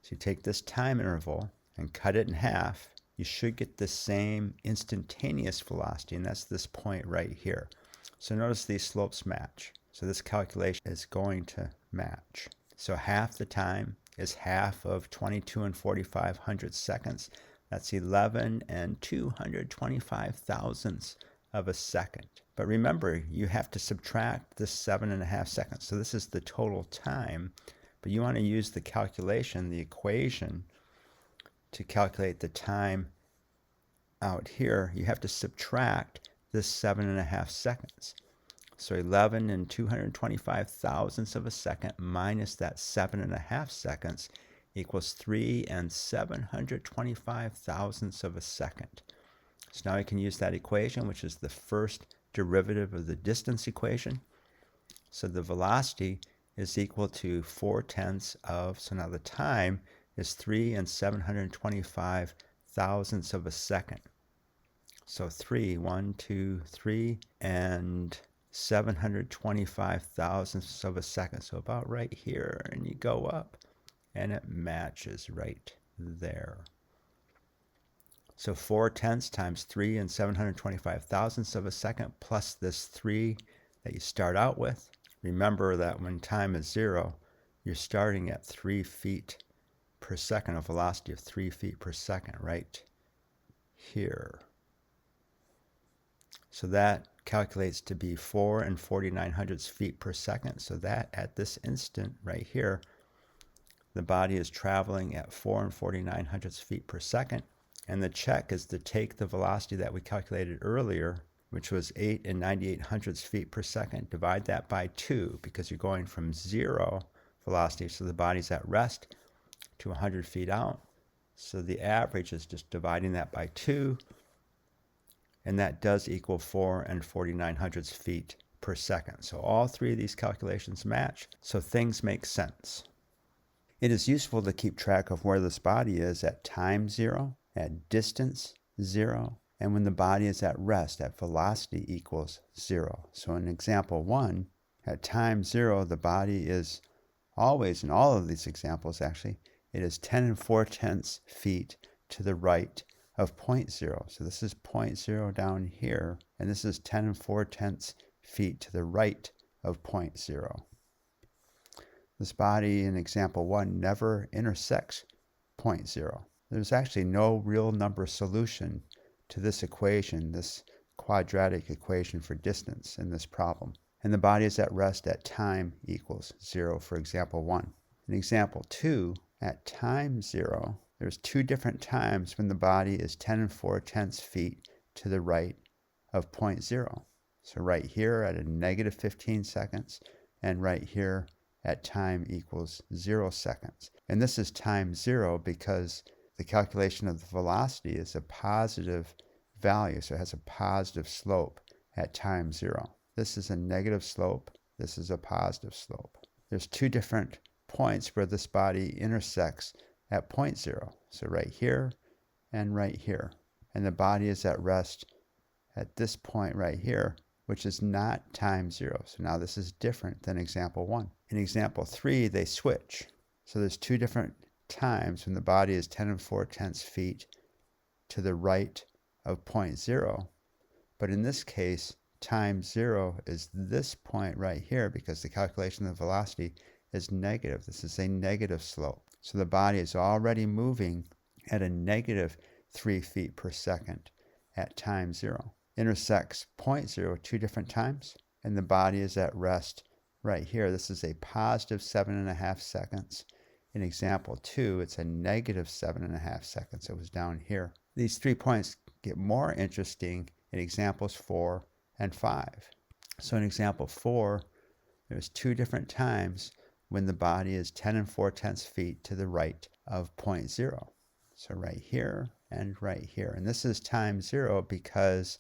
So you take this time interval and cut it in half. You should get the same instantaneous velocity, and that's this point right here. So notice these slopes match. So this calculation is going to match. So half the time is half of 22 and 45 hundredths seconds. That's 11 and 225 thousandths of a second. But remember, you have to subtract this 7.5 seconds. So this is the total time, but you want to use the calculation, the equation, to calculate the time out here. You have to subtract this 7.5 seconds. So 11 and 225 thousandths of a second minus that 7.5 seconds equals 3 and 725 thousandths of a second. So now I can use that equation, which is the first derivative of the distance equation. So the velocity is equal to 4/10 of, so now the time is 3 and 725 thousandths of a second. So 3, 1, 2, 3, and 725 thousandths of a second. So about right here, and you go up, and it matches right there. So 4/10 times 3 and 725 thousandths of a second plus this 3 that you start out with. Remember that when time is 0, you're starting at 3 feet per second, a velocity of 3 feet per second right here. So that calculates to be 4 and 49 hundredths feet per second. So that at this instant right here, the body is traveling at 4 and 49 hundredths feet per second. And the check is to take the velocity that we calculated earlier, which was 8 and 98 hundredths feet per second, divide that by 2, because you're going from 0 velocity, so the body's at rest, to 100 feet out. So the average is just dividing that by 2, and that does equal 4 and 49 hundredths feet per second. So all three of these calculations match, so things make sense. It is useful to keep track of where this body is at time 0, at distance 0, and when the body is at rest at velocity equals 0. So in example 1, at time 0, the body is always, in all of these examples actually, it is 10 and 4/10 feet to the right of point 0. So this is point 0 down here, and this is 10 and 4/10 feet to the right of point 0. This body in example 1 never intersects point 0. There's actually no real number solution to this equation, this quadratic equation for distance in this problem. And the body is at rest at time equals 0 for example 1. In example 2, at time 0, there's two different times when the body is 10 and 4/10 feet to the right of point 0. So right here at a negative 15 seconds, and right here at time equals 0 seconds. And this is time 0 because the calculation of the velocity is a positive value, so it has a positive slope at time 0. This is a negative slope. This is a positive slope. There's two different points where this body intersects at point 0. So right here and right here. And the body is at rest at this point right here, which is not time 0. So now this is different than example 1. In example 3, they switch. So there's two different times when the body is 10 and 4/10 feet to the right of point 0. But in this case, time 0 is this point right here because the calculation of the velocity is negative. This is a negative slope. So the body is already moving at a negative 3 feet per second at time 0. Intersects point 0 two different times, and the body is at rest right here. This is a positive 7.5 seconds. In example 2, it's a negative 7.5 seconds. It was down here. These 3 points get more interesting in examples 4 and 5. So in example 4, there's 2 different times when the body is 10 4/10 feet to the right of point 0. So right here and right here. And this is time 0 because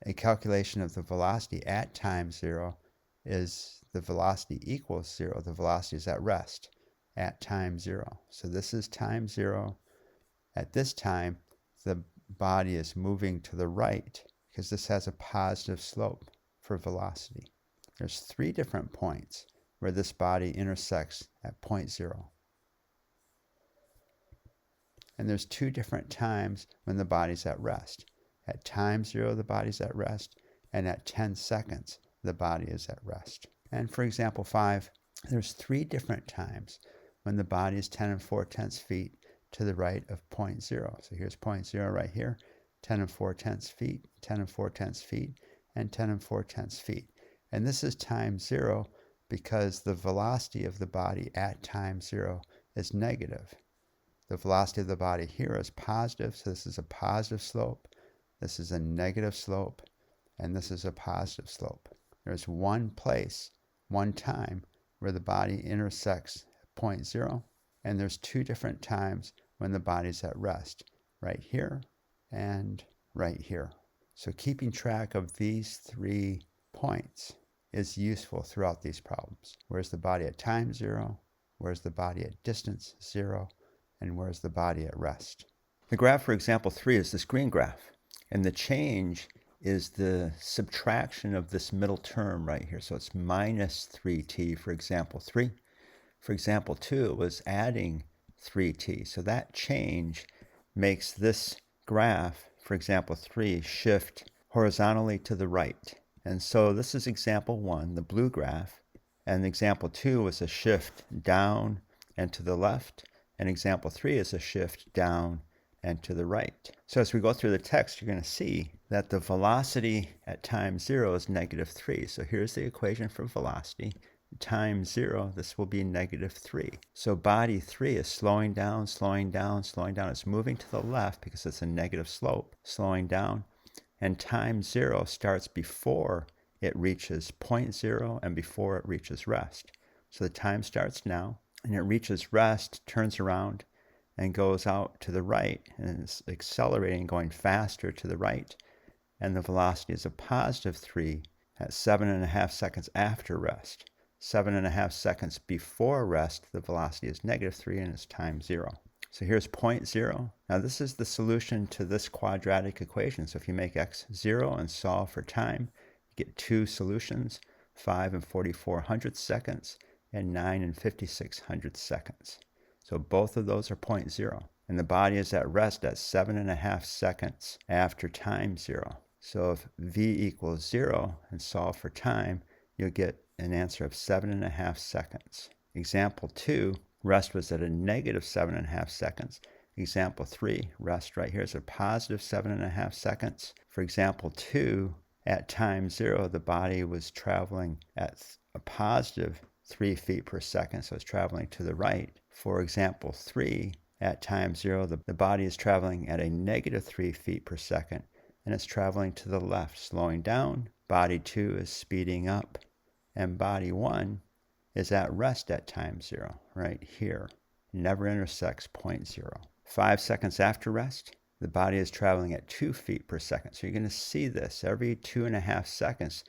a calculation of the velocity at time 0 is the velocity equals 0. The velocity is at rest at time 0. So this is time 0. At this time, the body is moving to the right because this has a positive slope for velocity. There's 3 different points where this body intersects at point 0. And there's 2 different times when the body's at rest. At time 0, the body's at rest, and at 10 seconds, the body is at rest. And for example 5, there's 3 different times when the body is 10 4/10 feet to the right of point 0. So here's point 0 right here, 10 4/10 feet, 10 4/10 feet, and 10 4/10 feet. And this is time 0 because the velocity of the body at time 0 is negative. The velocity of the body here is positive, so this is a positive slope. This is a negative slope, and this is a positive slope. There's one place, one time, where the body intersects at point 0, and there's 2 different times when the body's at rest, right here and right here. So keeping track of these 3 points is useful throughout these problems. Where's the body at time 0? Where's the body at distance 0? And where's the body at rest? The graph for example 3 is this green graph. And the change is the subtraction of this middle term right here. So it's minus 3t for example 3. For example 2, it was adding 3t. So that change makes this graph, for example 3, shift horizontally to the right. And so this is example 1, the blue graph. And example 2 was a shift down and to the left. And example 3 is a shift down and to the right. So as we go through the text, you're going to see that the velocity at time 0 is negative 3. So here's the equation for velocity. Time 0, this will be negative 3. So body 3 is slowing down, slowing down, slowing down. It's moving to the left because it's a negative slope, slowing down. And time 0 starts before it reaches point 0 and before it reaches rest. So the time starts now, and it reaches rest, turns around, and goes out to the right, and it's accelerating, going faster to the right. And the velocity is a positive 3 at 7.5 seconds after rest. 7.5 seconds before rest, the velocity is negative 3, and it's time 0. So here's point 0. Now this is the solution to this quadratic equation. So if you make x 0 and solve for time, you get 2 solutions, 5 and 44 seconds, and 9 and 56 seconds. So both of those are point 0. And the body is at rest at 7.5 seconds after time 0. So if v equals 0 and solve for time, you'll get an answer of 7.5 seconds. Example 2, rest was at a negative 7.5 seconds. Example 3, rest right here is a positive 7.5 seconds. For example 2, at time 0, the body was traveling at a positive 3 feet per second, so it's traveling to the right. For example 3, at time 0, the body is traveling at a negative 3 feet per second, and it's traveling to the left, slowing down. Body 2 is speeding up, and body 1 is at rest at time 0, right here. Never intersects point 0. 5 seconds after rest, the body is traveling at 2 feet per second. So you're going to see this every 2.5 seconds.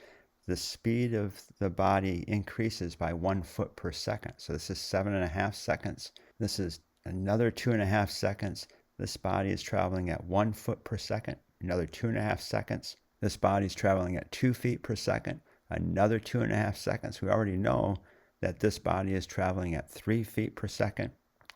The speed of the body increases by 1 foot per second. So this is 7.5 seconds. This is another 2.5 seconds. This body is traveling at 1 foot per second. Another 2.5 seconds. This body is traveling at 2 feet per second. Another 2.5 seconds. We already know that this body is traveling at 3 feet per second.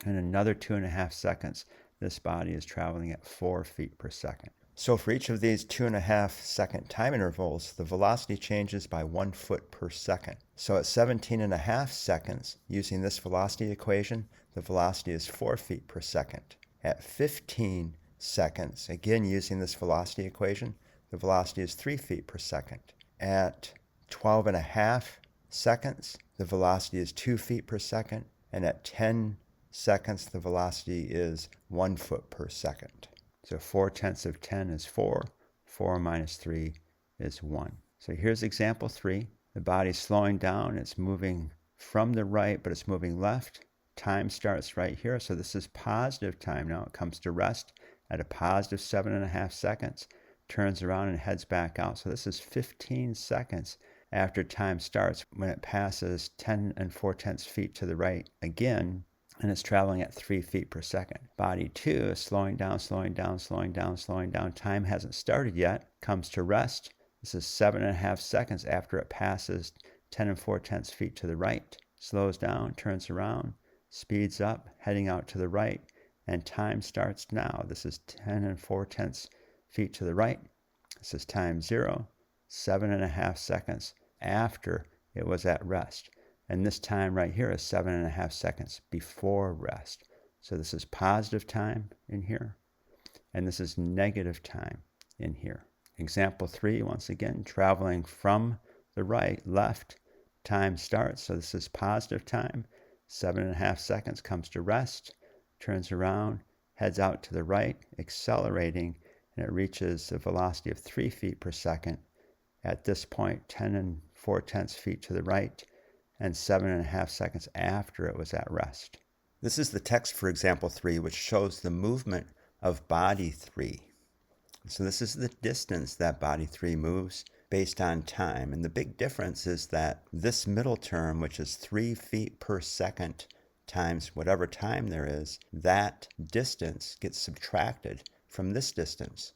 And another 2.5 seconds, this body is traveling at 4 feet per second. So for each of these 2.5 second time intervals, the velocity changes by 1 foot per second. So at 17.5 seconds, using this velocity equation, the velocity is 4 feet per second. At 15 seconds, again using this velocity equation, the velocity is 3 feet per second. At 12.5 seconds, the velocity is 2 feet per second. And at 10 seconds, the velocity is 1 foot per second. So 4/10 of 10 is 4. 4 minus 3 is 1. So here's example 3. The body's slowing down. It's moving from the right, but it's moving left. Time starts right here. So this is positive time. Now it comes to rest at a positive 7.5 seconds. Turns around and heads back out. So this is 15 seconds after time starts when it passes 10 4/10 feet to the right again, and it's traveling at 3 feet per second. Body 2 is slowing down, slowing down, slowing down, slowing down. Time hasn't started yet. Comes to rest. This is 7.5 seconds after it passes 10 4/10 feet to the right. Slows down, turns around, speeds up, heading out to the right, and time starts now. This is 10 4/10 feet to the right. This is time 0, 7.5 seconds after it was at rest. And this time right here is 7.5 seconds before rest. So this is positive time in here, and this is negative time in here. Example 3, once again, traveling from the right, left, time starts. So this is positive time. 7.5 seconds comes to rest, turns around, heads out to the right, accelerating, and it reaches a velocity of 3 feet per second. At this point, 10 4/10 feet to the right, and 7.5 seconds after it was at rest. This is the text for example 3, which shows the movement of body 3. So this is the distance that body 3 moves based on time. And the big difference is that this middle term, which is 3 feet per second times whatever time there is, that distance gets subtracted from this distance,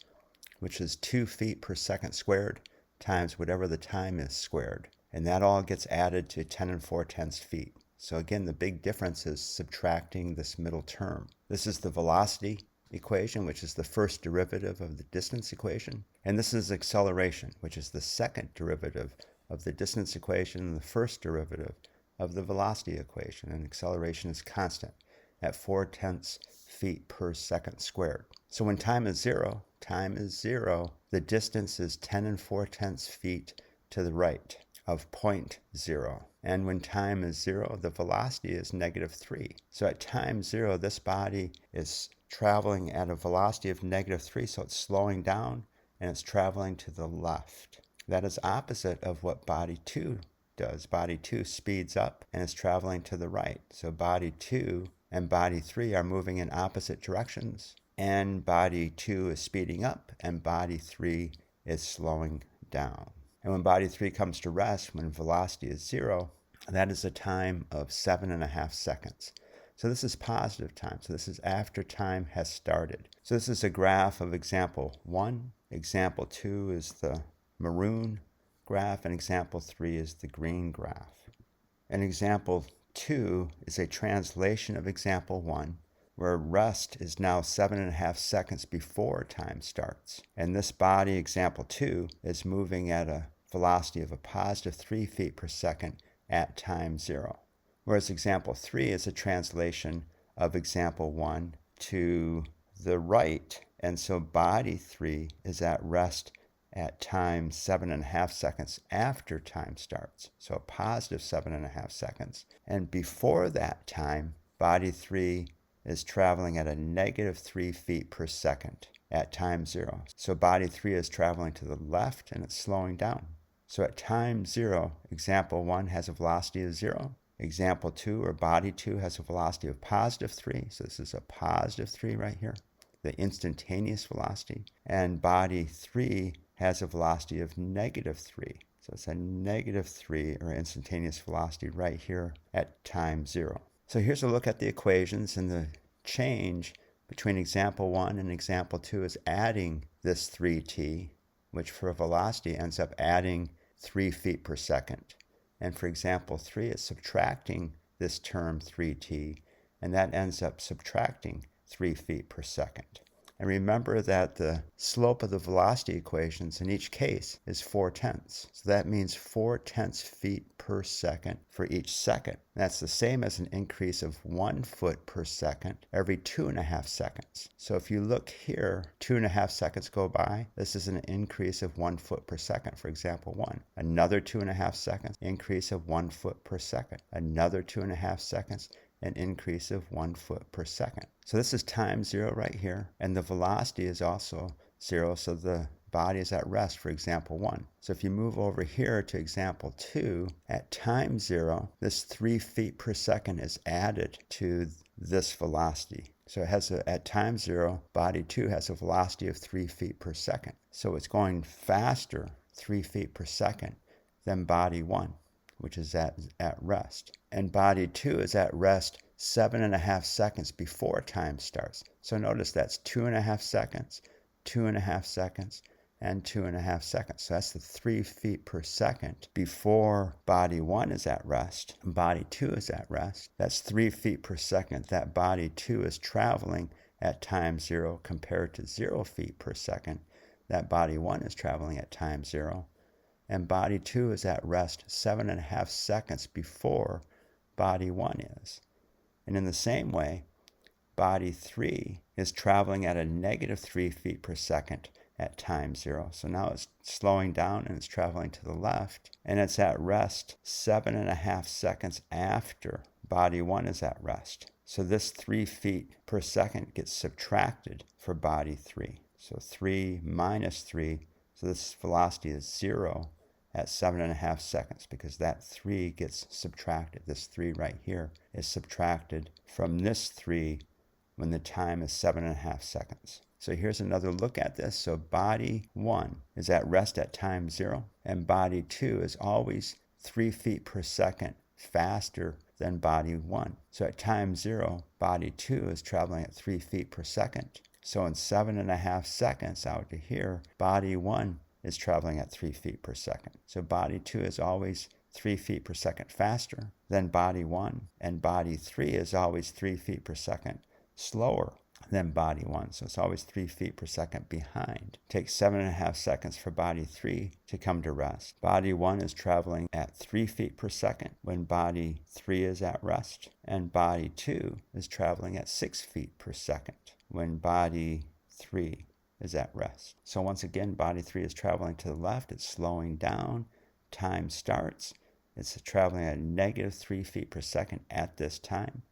which is 2 feet per second squared times whatever the time is squared. And that all gets added to 10 4/10 feet. So again, the big difference is subtracting this middle term. This is the velocity equation, which is the first derivative of the distance equation. And this is acceleration, which is the second derivative of the distance equation and the first derivative of the velocity equation. And acceleration is constant at 4/10 feet per second squared. So when time is 0, the distance is 10 4/10 feet to the right of point 0. And when time is 0, the velocity is -3. So at time 0, this body is traveling at a velocity of -3, so it's slowing down and it's traveling to the left. That is opposite of what body 2 does. Body 2 speeds up and is traveling to the right. So body 2 and body 3 are moving in opposite directions. And body 2 is speeding up and body 3 is slowing down. And when body 3 comes to rest, when velocity is 0, that is a time of 7.5 seconds. So this is positive time. So this is after time has started. So this is a graph of example 1. Example 2 is the maroon graph, and example 3 is the green graph. And example 2 is a translation of example 1, where rest is now 7.5 seconds before time starts. And this body, example 2, is moving at a velocity of a positive 3 feet per second at time 0. Whereas example 3 is a translation of example 1 to the right. And so body 3 is at rest at time 7.5 seconds after time starts. So a positive 7.5 seconds. And before that time, body 3 is traveling at a -3 feet per second at time 0. So body 3 is traveling to the left and it's slowing down. So at time 0, example 1 has a velocity of 0. Example 2, or body 2, has a velocity of +3. So this is a +3 right here, the instantaneous velocity. And body 3 has a velocity of -3. So it's a -3, or instantaneous velocity, right here at time 0. So here's a look at the equations, and the change between example 1 and example 2 is adding this 3t, which for a velocity ends up adding 3 feet per second. And for example 3, it's subtracting this term 3t, and that ends up subtracting 3 feet per second. And remember that the slope of the velocity equations in each case is 4/10. So that means 4/10 feet per second for each second. That's the same as an increase of 1 foot per second every 2.5 seconds. So if you look here, 2.5 seconds go by. This is an increase of 1 foot per second, for example 1. Another 2.5 seconds, increase of 1 foot per second. Another 2.5 seconds, an increase of 1 foot per second. So this is time 0 right here, and the velocity is also 0, so the body is at rest for example 1. So if you move over here to example 2, at time 0, this 3 feet per second is added to this velocity. So it has at time 0, body 2 has a velocity of 3 feet per second. So it's going faster 3 feet per second than body 1, which is at rest. And body 2 is at rest 7.5 seconds before time starts. So notice that's 2.5 seconds, 2.5 seconds, and 2.5 seconds. So that's the 3 feet per second before body 1 is at rest. Body 2 is at rest. That's 3 feet per second that body 2 is traveling at time 0 compared to 0 feet per second that body 1 is traveling at time 0. And body 2 is at rest 7.5 seconds before body 1 is. And in the same way, body 3 is traveling at a negative 3 feet per second at time 0. So now it's slowing down and it's traveling to the left, and it's at rest 7.5 seconds after body 1 is at rest. So this 3 feet per second gets subtracted for body 3. So 3 minus 3, so this velocity is 0 at 7.5 seconds because that 3 gets subtracted. This 3 right here is subtracted from this 3 when the time is 7.5 seconds. So here's another look at this. So body 1 is at rest at time 0, and body 2 is always 3 feet per second faster than body 1. So at time 0, body 2 is traveling at 3 feet per second. So in 7.5 seconds out to here, body 1 is traveling at 3 feet per second. So body 2 is always 3 feet per second faster than body 1, and body 3 is always 3 feet per second slower than body 1. So it's always 3 feet per second behind. It takes 7.5 seconds for body 3 to come to rest. Body 1 is traveling at 3 feet per second when body 3 is at rest, and body 2 is traveling at 6 feet per second when body 3 is at rest. So once again, body 3 is traveling to the left. It's slowing down. Time starts. It's traveling at negative 3 feet per second at this time.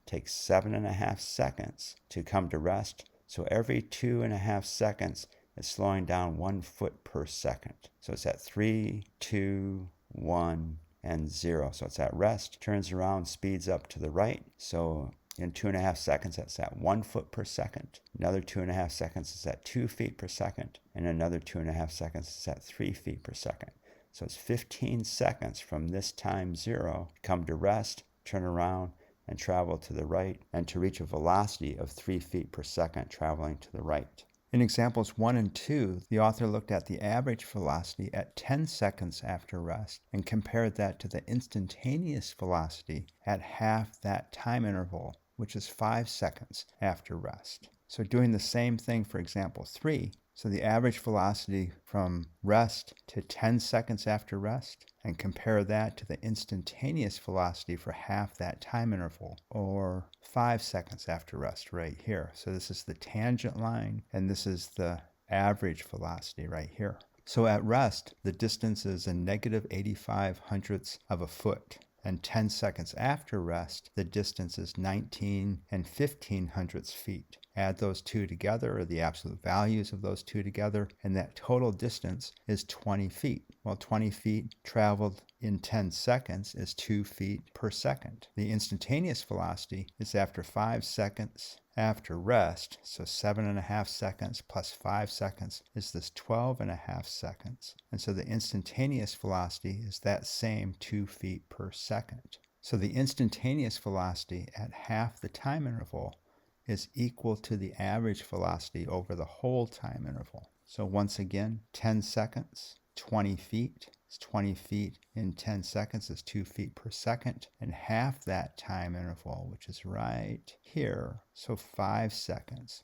It takes 7.5 seconds to come to rest. So every 2.5 seconds, it's slowing down 1 foot per second. So it's at 3, 2, 1, and 0. So it's at rest. Turns around, speeds up to the right. So in 2.5 seconds, that's at 1 foot per second. Another 2.5 seconds is at 2 feet per second. And another 2.5 seconds is at 3 feet per second. So it's 15 seconds from this time 0 to come to rest, turn around, and travel to the right, and to reach a velocity of 3 feet per second traveling to the right. In examples 1 and 2, the author looked at the average velocity at 10 seconds after rest and compared that to the instantaneous velocity at half that time interval, which is 5 seconds after rest. So doing the same thing for example 3, so the average velocity from rest to 10 seconds after rest, and compare that to the instantaneous velocity for half that time interval, or 5 seconds after rest right here. So this is the tangent line, and this is the average velocity right here. So at rest, the distance is a negative 85 hundredths of a foot. And 10 seconds after rest, the distance is 19 and 15 hundredths feet. Add those two together, or the absolute values of those two together, and that total distance is 20 feet. Well, 20 feet traveled in 10 seconds is 2 feet per second. The instantaneous velocity is after 5 seconds after rest, so 7.5 seconds plus 5 seconds is this 12.5 seconds. And so the instantaneous velocity is that same 2 feet per second. So the instantaneous velocity at half the time interval is equal to the average velocity over the whole time interval. So once again, 10 seconds, 20 feet. It's 20 feet in 10 seconds is 2 feet per second, and half that time interval, which is right here, so 5 seconds.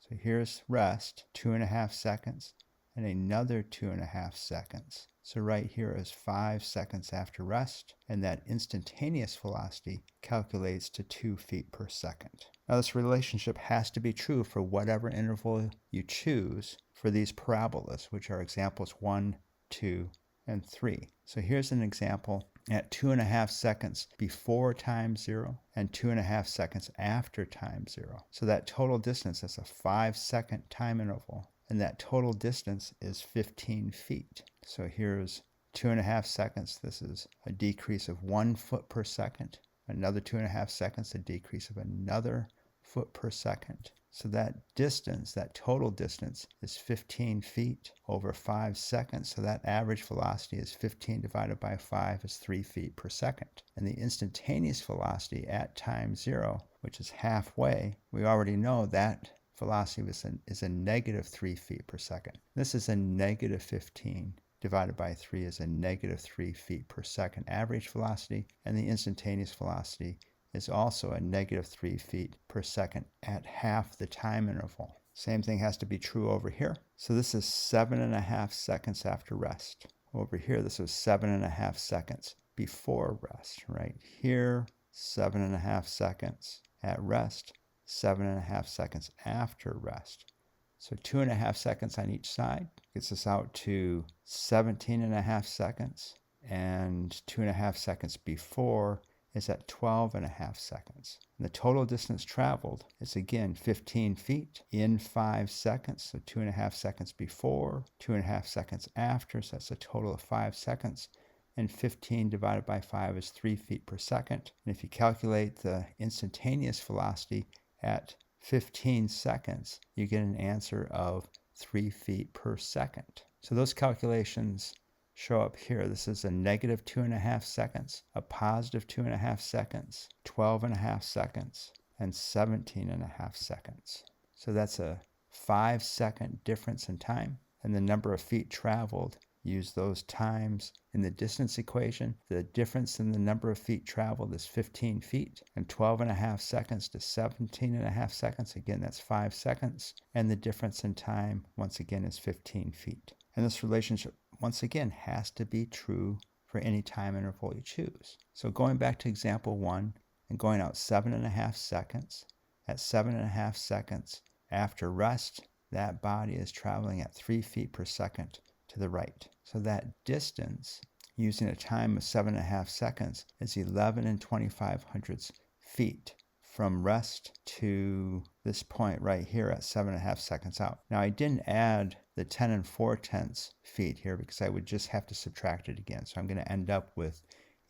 So here's rest, 2.5 seconds, and another 2.5 seconds. So right here is 5 seconds after rest, and that instantaneous velocity calculates to 2 feet per second. Now this relationship has to be true for whatever interval you choose for these parabolas, which are examples 1, 2, and 3. So here's an example at 2.5 seconds before time 0 and 2.5 seconds after time 0. So that total distance is a 5-second time interval, and that total distance is 15 feet. So here's 2.5 seconds. This is a decrease of 1 foot per second. Another 2.5 seconds, a decrease of another foot per second. So that distance, that total distance, is 15 feet over 5 seconds. So that average velocity is 15 divided by 5 is 3 feet per second. And the instantaneous velocity at time 0, which is halfway, we already know that velocity is a negative 3 feet per second. This is a negative 15 divided by 3 is a negative 3 feet per second average velocity, and the instantaneous velocity is also a negative 3 feet per second at half the time interval. Same thing has to be true over here. So this is 7.5 seconds after rest. Over here, this is 7.5 seconds before rest. Right here, 7.5 seconds at rest, 7.5 seconds after rest. So 2.5 seconds on each side gets us out to 17.5 seconds, and 2.5 seconds before is at 12.5 seconds. And the total distance traveled is again 15 feet in 5 seconds, so 2.5 seconds before, 2.5 seconds after, so that's a total of 5 seconds. And 15 divided by 5 is 3 feet per second. And if you calculate the instantaneous velocity at 15 seconds, you get an answer of 3 feet per second. So those calculations show up here. This is a negative 2.5 seconds, a positive 2.5 seconds, 12.5 seconds, and 17.5 seconds. So that's a 5-second difference in time. And the number of feet traveled, use those times in the distance equation. The difference in the number of feet traveled is 15 feet, and 12.5 seconds to 17.5 seconds. Again, that's 5 seconds. And the difference in time, once again, is 15 feet. And this relationship, once again, has to be true for any time interval you choose. So going back to example 1 and going out 7.5 seconds, at 7.5 seconds after rest, that body is traveling at 3 feet per second to the right. So that distance, using a time of 7.5 seconds, is 11 2500 feet from rest to this point right here at 7.5 seconds out. Now I didn't add the 10 4/10 feet here because I would just have to subtract it again. So I'm going to end up with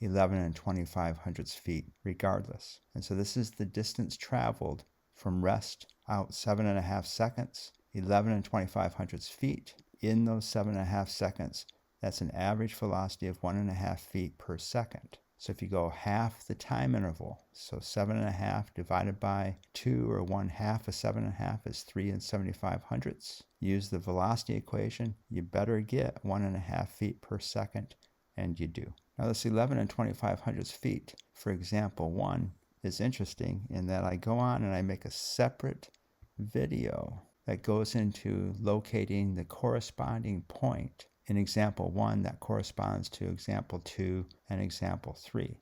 11 2500 feet regardless. And so this is the distance traveled from rest out 7.5 seconds, 11 2500 feet. In those 7.5 seconds, that's an average velocity of 1.5 feet per second. So if you go half the time interval, so 7.5 divided by 2, or 1/2 of 7.5 is 3 7/500. Use the velocity equation, you better get 1.5 feet per second, and you do. Now this 11 2500 feet, for example 1, is interesting in that I go on and I make a separate video that goes into locating the corresponding point in example 1 that corresponds to example 2 and example 3.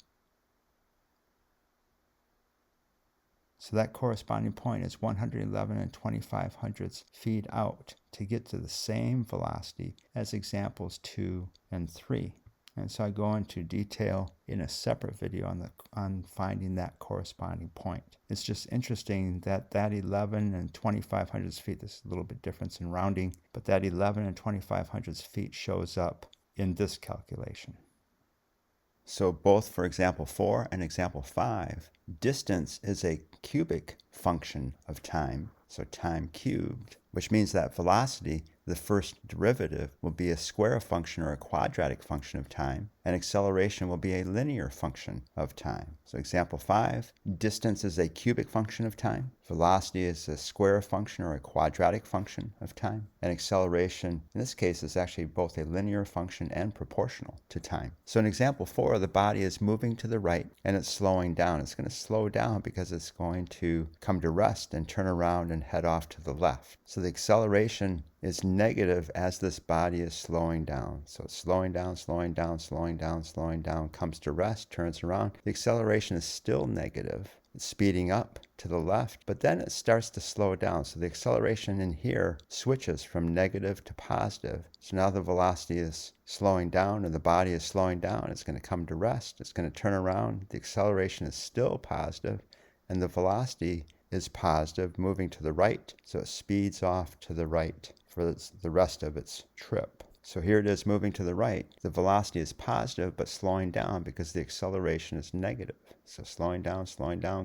So that corresponding point is 111 2500 feet out to get to the same velocity as examples 2 and 3. And so I go into detail in a separate video on finding that corresponding point. It's just interesting that 11 2500 feet, this is a little bit difference in rounding, but that 11 2500 feet shows up in this calculation. So both for example 4 and example 5, distance is a cubic function of time, so time cubed, which means that velocity, the first derivative, will be a square function or a quadratic function of time, and acceleration will be a linear function of time. So example 5, distance is a cubic function of time, velocity is a square function or a quadratic function of time, and acceleration, in this case, is actually both a linear function and proportional to time. So in example 4, the body is moving to the right and it's slowing down. It's going to slow down because it's going to come to rest and turn around and head off to the left. So the acceleration is negative as this body is slowing down. So it's slowing down, slowing down, slowing down, slowing down, comes to rest, turns around. The acceleration is still negative. It's speeding up to the left, but then it starts to slow down. So the acceleration in here switches from negative to positive. So now the velocity is slowing down and the body is slowing down. It's going to come to rest. It's going to turn around. The acceleration is still positive and the velocity is positive, moving to the right. So it speeds off to the right for the rest of its trip. So here it is moving to the right. The velocity is positive, but slowing down because the acceleration is negative. So slowing down,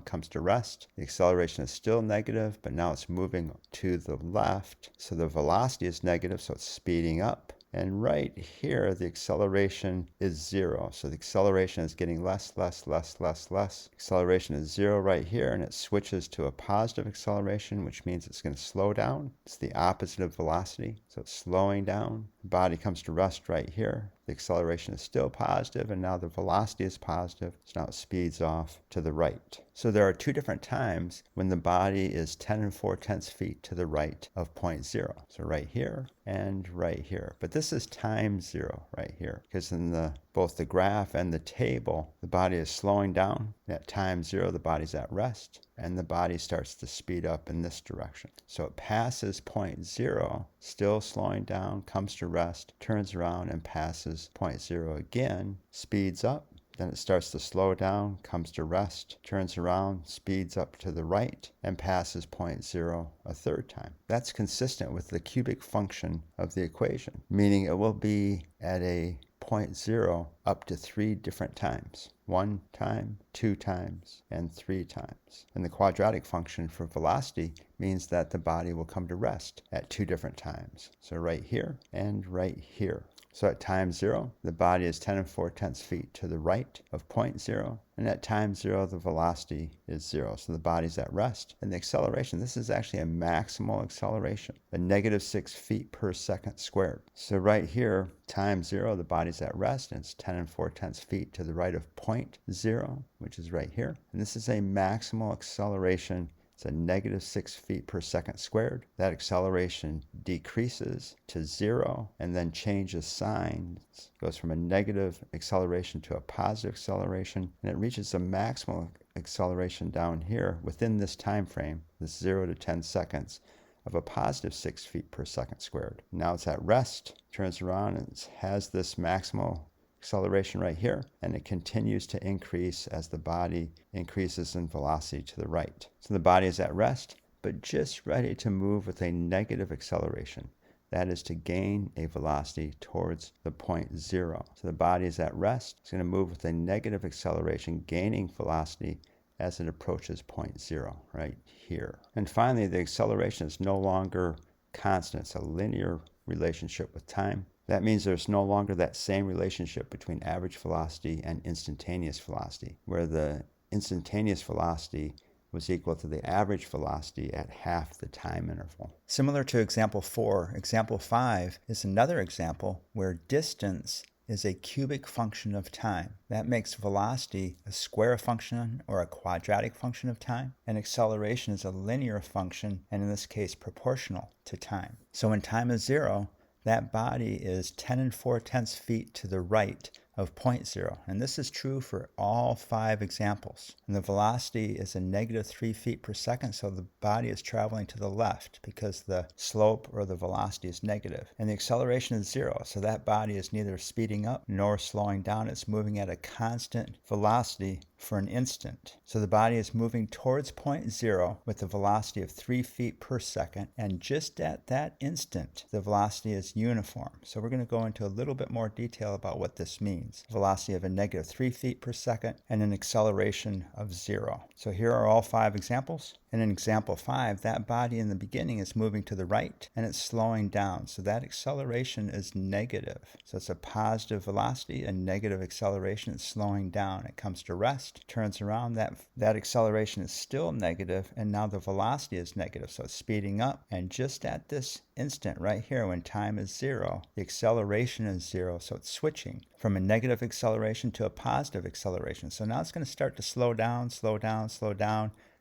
comes to rest. The acceleration is still negative, but now it's moving to the left. So the velocity is negative, so it's speeding up. And right here, the acceleration is 0. So the acceleration is getting less. Acceleration is 0 right here, and it switches to a positive acceleration, which means it's going to slow down. It's the opposite of velocity. So it's slowing down. The body comes to rest right here. The acceleration is still positive, and now the velocity is positive. So now it speeds off to the right. So there are two different times when the body is 10 4/10 feet to the right of point 0. So right here and right here. But this is time 0 right here, because in both the graph and the table, the body is slowing down. At time 0, the body's at rest, and the body starts to speed up in this direction. So it passes point 0, still slowing down, comes to rest, turns around and passes point 0 again, speeds up. Then it starts to slow down, comes to rest, turns around, speeds up to the right, and passes point 0 a third time. That's consistent with the cubic function of the equation, meaning it will be at a point 0 up to 3 different times. 1 time, 2 times, and 3 times. And the quadratic function for velocity means that the body will come to rest at 2 different times. So right here and right here. So at time 0, the body is 10 4/10 feet to the right of point 0. And at time 0, the velocity is 0. So the body's at rest. And the acceleration, this is actually a maximal acceleration, a negative 6 feet per second squared. So right here, time 0, the body's at rest, and it's 10 4/10 feet to the right of point 0, which is right here. And this is a maximal acceleration. It's a negative 6 feet per second squared. That acceleration decreases to 0 and then changes signs. It goes from a negative acceleration to a positive acceleration, and it reaches a maximal acceleration down here within this time frame, this 0 to 10 seconds, of a positive 6 feet per second squared. Now it's at rest, turns around, and it has this maximal acceleration right here, and it continues to increase as the body increases in velocity to the right. So the body is at rest, but just ready to move with a negative acceleration. That is to gain a velocity towards the point 0. So the body is at rest. It's going to move with a negative acceleration, gaining velocity as it approaches point 0 right here. And finally, the acceleration is no longer constant. It's a linear relationship with time. That means there's no longer that same relationship between average velocity and instantaneous velocity, where the instantaneous velocity was equal to the average velocity at half the time interval. Similar to example 4, example 5 is another example where distance is a cubic function of time. That makes velocity a square function or a quadratic function of time, and acceleration is a linear function, and in this case proportional to time. So when time is 0, that body is 10 4/10 feet to the right of point 0. And this is true for all 5 examples. And the velocity is a negative 3 feet per second, so the body is traveling to the left because the slope or the velocity is negative. And the acceleration is 0, so that body is neither speeding up nor slowing down. It's moving at a constant velocity for an instant. So the body is moving towards point 0 with a velocity of 3 feet per second, and just at that instant, the velocity is uniform. So we're going to go into a little bit more detail about what this means. Velocity of a negative 3 feet per second and an acceleration of 0. So here are all 5 examples. And in example 5, that body in the beginning is moving to the right and it's slowing down. So that acceleration is negative. So it's a positive velocity, a negative acceleration. It's slowing down. It comes to rest, turns around. That acceleration is still negative, and now the velocity is negative. So it's speeding up. And just at this instant right here, when time is 0, the acceleration is 0. So it's switching from a negative acceleration to a positive acceleration. So now it's going to start to slow down,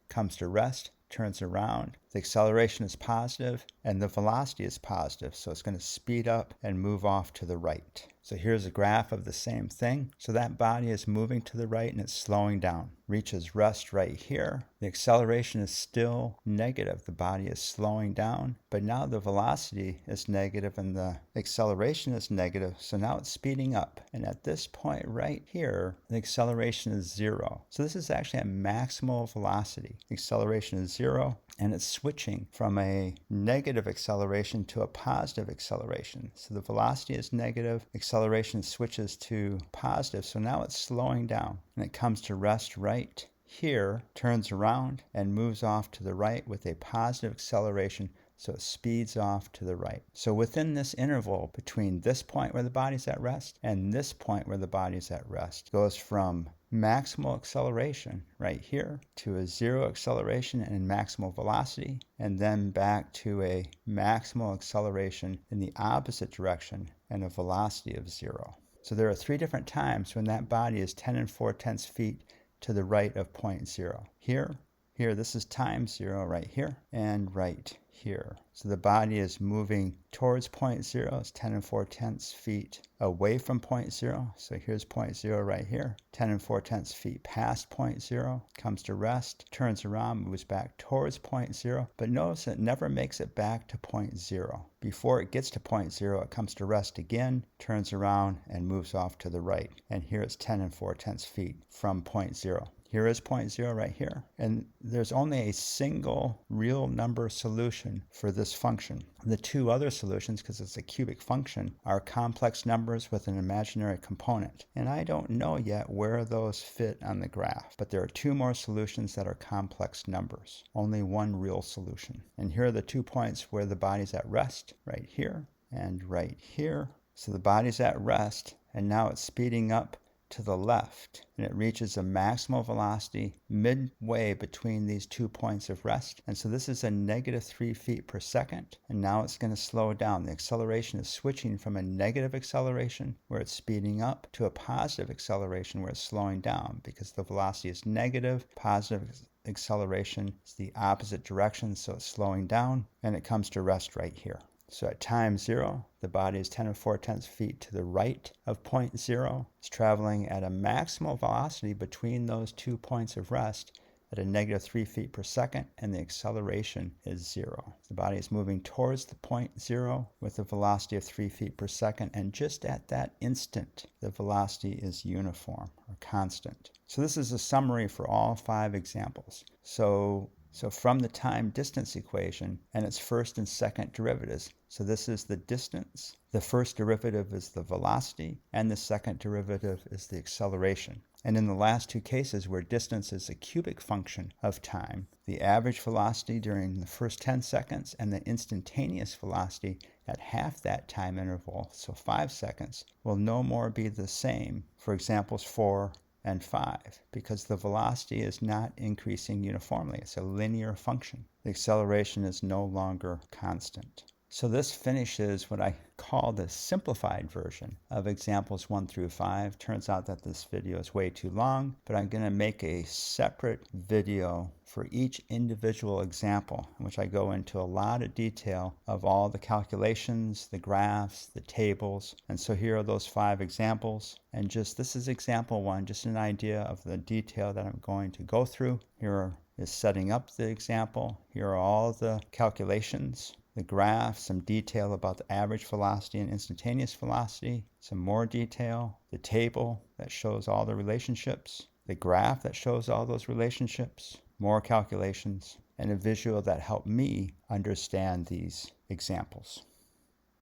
comes to rest, turns around, the acceleration is positive and the velocity is positive. So it's going to speed up and move off to the right. So here's a graph of the same thing. So that body is moving to the right and it's slowing down. Reaches rest right here. The acceleration is still negative. The body is slowing down, but now the velocity is negative and the acceleration is negative. So now it's speeding up. And at this point right here, the acceleration is 0. So this is actually at maximal velocity. The acceleration is 0 and it's switching from a negative acceleration to a positive acceleration. So the velocity is negative, acceleration switches to positive. So now it's slowing down and it comes to rest right here, turns around and moves off to the right with a positive acceleration. So it speeds off to the right. So within this interval between this point where the body's at rest and this point where the body's at rest, goes from maximal acceleration right here to a 0 acceleration and maximal velocity, and then back to a maximal acceleration in the opposite direction and a velocity of 0. So there are 3 different times when that body is 10 4/10 feet to the right of point 0. Here, this is time 0 right here, and right here. So the body is moving towards point 0. It's 10 4/10 feet away from point 0. So here's point 0 right here. 10 4/10 feet past point 0, comes to rest, turns around, moves back towards point 0. But notice it never makes it back to point 0. Before it gets to point 0, it comes to rest again, turns around, and moves off to the right. And here it's 10 4/10 feet from point 0. Here is point 0 right here. And there's only a single real number solution for this function. The 2 other solutions, because it's a cubic function, are complex numbers with an imaginary component. And I don't know yet where those fit on the graph. But there are 2 more solutions that are complex numbers. Only 1 real solution. And here are the 2 points where the body's at rest, right here and right here. So the body's at rest, and now it's speeding up to the left, and it reaches a maximal velocity midway between these 2 points of rest. And so this is a negative 3 feet per second, and now it's going to slow down. The acceleration is switching from a negative acceleration where it's speeding up to a positive acceleration where it's slowing down, because the velocity is negative. Positive acceleration is the opposite direction, so it's slowing down, and it comes to rest right here. So at time 0, the body is 10 4/10 feet to the right of point 0. It's traveling at a maximal velocity between those 2 points of rest at a negative 3 feet per second, and the acceleration is 0. The body is moving towards the point 0 with a velocity of 3 feet per second, and just at that instant, the velocity is uniform or constant. So this is a summary for all 5 examples. So from the time-distance equation and its first and second derivatives, so this is the distance, the first derivative is the velocity, and the second derivative is the acceleration. And in the last 2 cases where distance is a cubic function of time, the average velocity during the first 10 seconds and the instantaneous velocity at half that time interval, so 5 seconds, will no more be the same for examples 4 and 5, because the velocity is not increasing uniformly. It's a linear function. The acceleration is no longer constant. So this finishes what I call the simplified version of examples 1 through 5. Turns out that this video is way too long, but I'm going to make a separate video for each individual example, in which I go into a lot of detail of all the calculations, the graphs, the tables. And so here are those 5 examples. And this is example 1, just an idea of the detail that I'm going to go through. Here is setting up the example. Here are all the calculations, the graph, some detail about the average velocity and instantaneous velocity, some more detail, the table that shows all the relationships, the graph that shows all those relationships, more calculations, and a visual that helped me understand these examples.